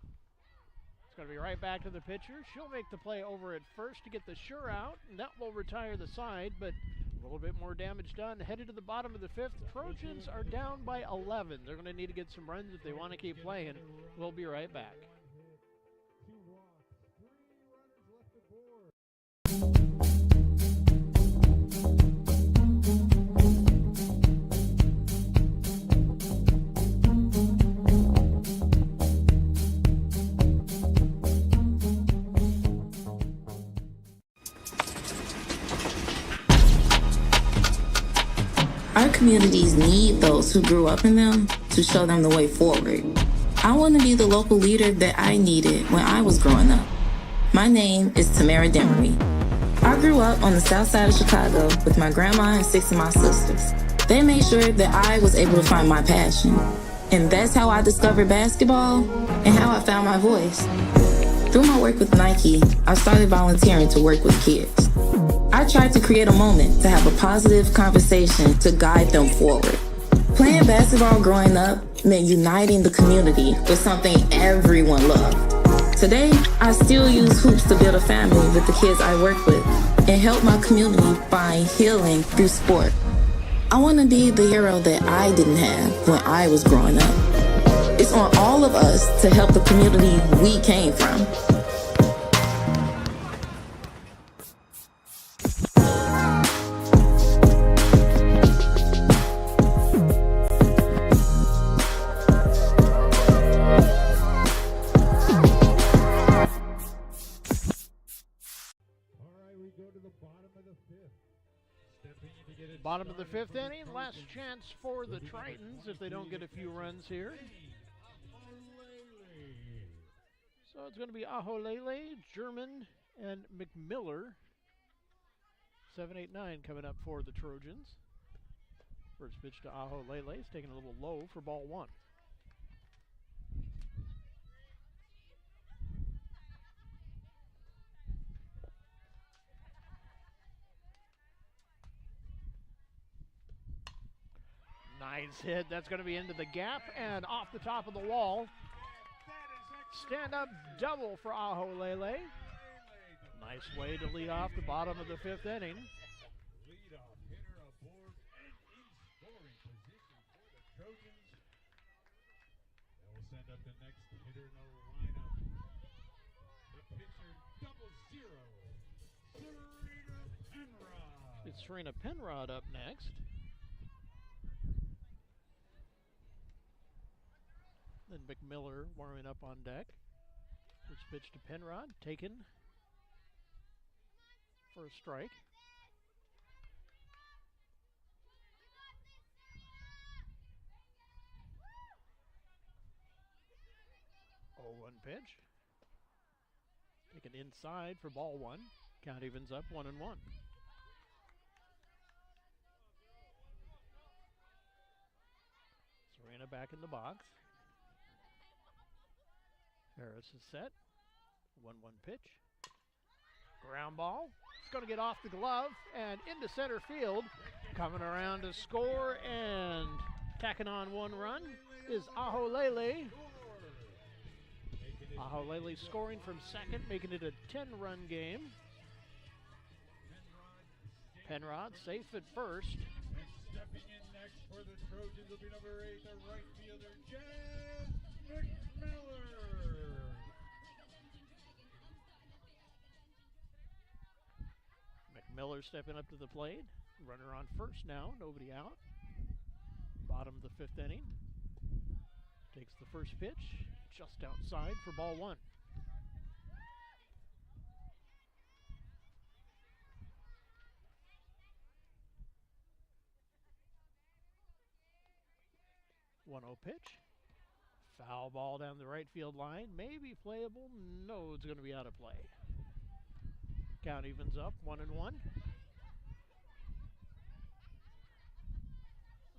It's going to be right back to the pitcher. She'll make the play over at first to get the sure out, and that will retire the side, but a little bit more damage done. Headed to the bottom of the fifth. Trojans are down by 11. They're going to need to get some runs if they want to keep playing. We'll be right back.
Our communities need those who grew up in them to show them the way forward. I want to be the local leader that I needed when I was growing up. My name is Tamara Demery. I grew up on the south side of Chicago with my grandma and 6 of my sisters. They made sure that I was able to find my passion. And that's how I discovered basketball and how I found my voice. Through my work with Nike, I started volunteering to work with kids. I tried to create a moment to have a positive conversation to guide them forward. Playing basketball growing up meant uniting the community with something everyone loved. Today, I still use hoops to build a family with the kids I work with and help my community find healing through sport. I want to be the hero that I didn't have when I was growing up. It's on all of us to help the community we came from.
Bottom of the fifth inning, last chance for the Tritons if they don't get a few runs here. So it's going to be Aholele, German, and McMiller. 7-8-9 coming up for the Trojans. First pitch to Aholele is taken a little low for ball 1. Nice hit. That's going to be into the gap and off the top of the wall. Stand-up double for Aholele. Nice way to lead off the bottom of the fifth inning.
Leadoff hitter aboard and in scoring position for the Trojans. That will send up the next hitter in the lineup. The pitcher, 0-0, Serena Penrod.
It's Serena Penrod up next. Then McMiller warming up on deck. First pitch to Penrod, taken for a strike. Oh, 1 pitch. Taken inside for ball 1. Count evens up 1-1. Serena back in the box. Harris is set. 1-1 pitch. Ground ball. It's going to get off the glove and into center field. Coming around to score and tacking on one run is Aholele. Aholele scoring from second, making it a 10-run game. Penrod safe at first.
And stepping in next for the Trojans will be number 8, the right fielder, Jazz McMiller.
McMiller stepping up to the plate. Runner on first now, nobody out. Bottom of the 5th inning. Takes the first pitch, just outside for ball 1. One-oh pitch. Foul ball down the right field line. Maybe playable. No, it's going to be out of play. Count evens up, 1-1.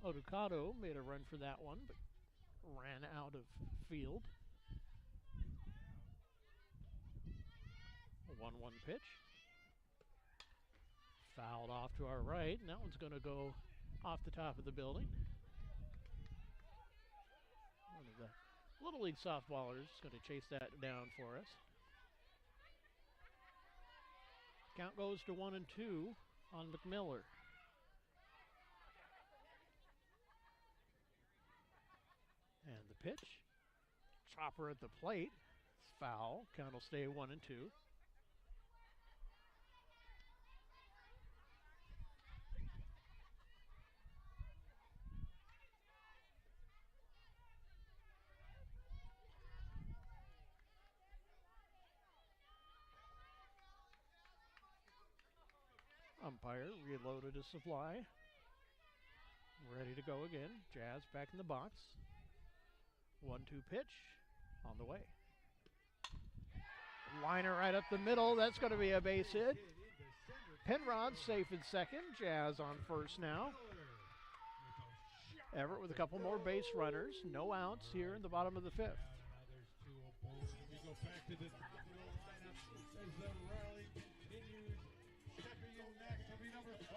Oducado made a run for that one, but ran out of field. A 1-1 pitch. Fouled off to our right, and that one's going to go off the top of the building. One of the Little League softballers is going to chase that down for us. Count goes to 1-2 on McMiller. And the pitch. Chopper at the plate. It's foul. Count will stay 1-2. Umpire reloaded his supply. Ready to go again. Jazz back in the box. 1-2 pitch on the way. Liner right up the middle. That's going to be a base hit. Penrod safe in second. Jazz on first now. Everett with a couple more base runners. No outs here in the bottom of the 5th.
We go back to the lineup as the rally continues. Stepping in next will be number 5,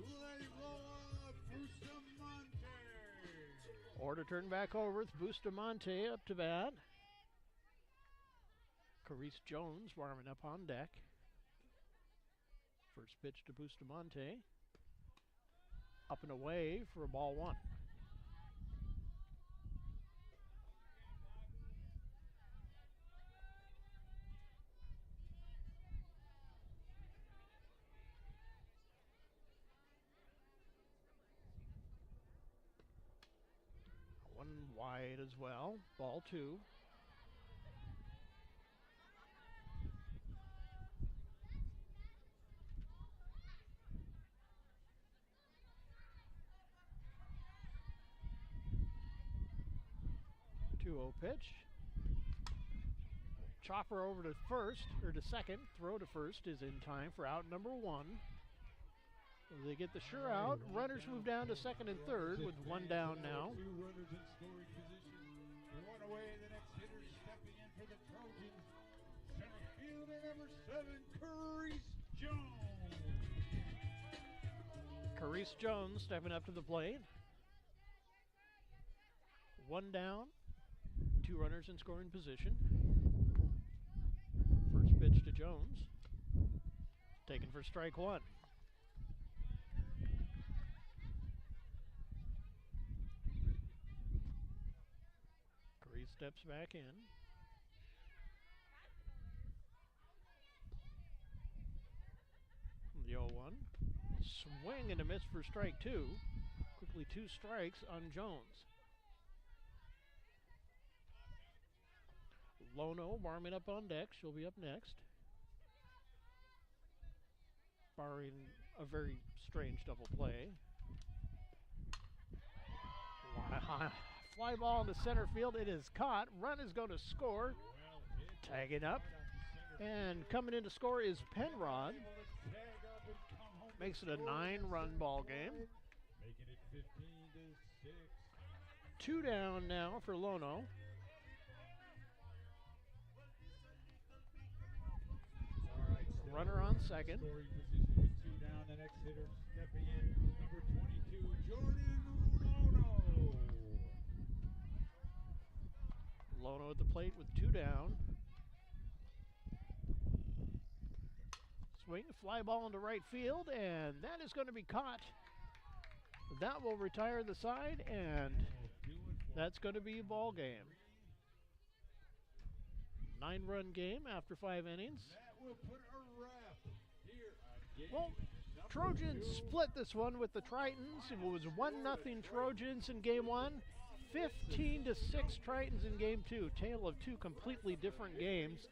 Leiloa Bustamante.
Order turned back over with Bustamante up to bat. Carice Jones warming up on deck. First pitch to Bustamante. Up and away for a ball 1. One wide as well. Ball 2. Two-oh pitch. Chopper over to first, or to second. Throw to first is in time for out number 1. They get the sure out. Runners move down to second and third with 1 down now.
2 runners in scoring position. 1 away. The next hitter stepping in for the Trojans. Center fielder number 7, Carice Jones.
Carice Jones stepping up to the plate. 1 down. 2 runners in scoring position. First pitch to Jones. Taken for strike 1. Carice steps back in. The 0-1. Swing and a miss for strike 2. Quickly 2 strikes on Jones. Lono warming up on deck. She'll be up next. Barring a very strange double play. Fly ball into center field. It is caught. Run is going to score. Tagging up. And coming in to score is Penrod. Makes it a 9-run ball game.
Making it 15-6.
2 down now for Lono. runner on second.
Scoring position with 2 down. The next hitter stepping in, number 22, Jordan Lono.
Lono at the plate with 2 down. Swing, fly ball into right field, and that is going to be caught. That will retire the side, and that's going to be a ball game. 9-run game after 5 innings.
That will put a wrap here on game
Well, Trojans split this one with the Tritons. It was 1-0 Trojans in game 1, 15-6 Tritons in game 2. Tale of 2 completely different games.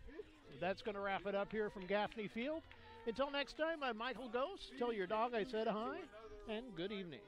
That's going to wrap it up here from Gaffney Field. Until next time, I'm Michael Ghost. Tell your dog I said hi, and good evening.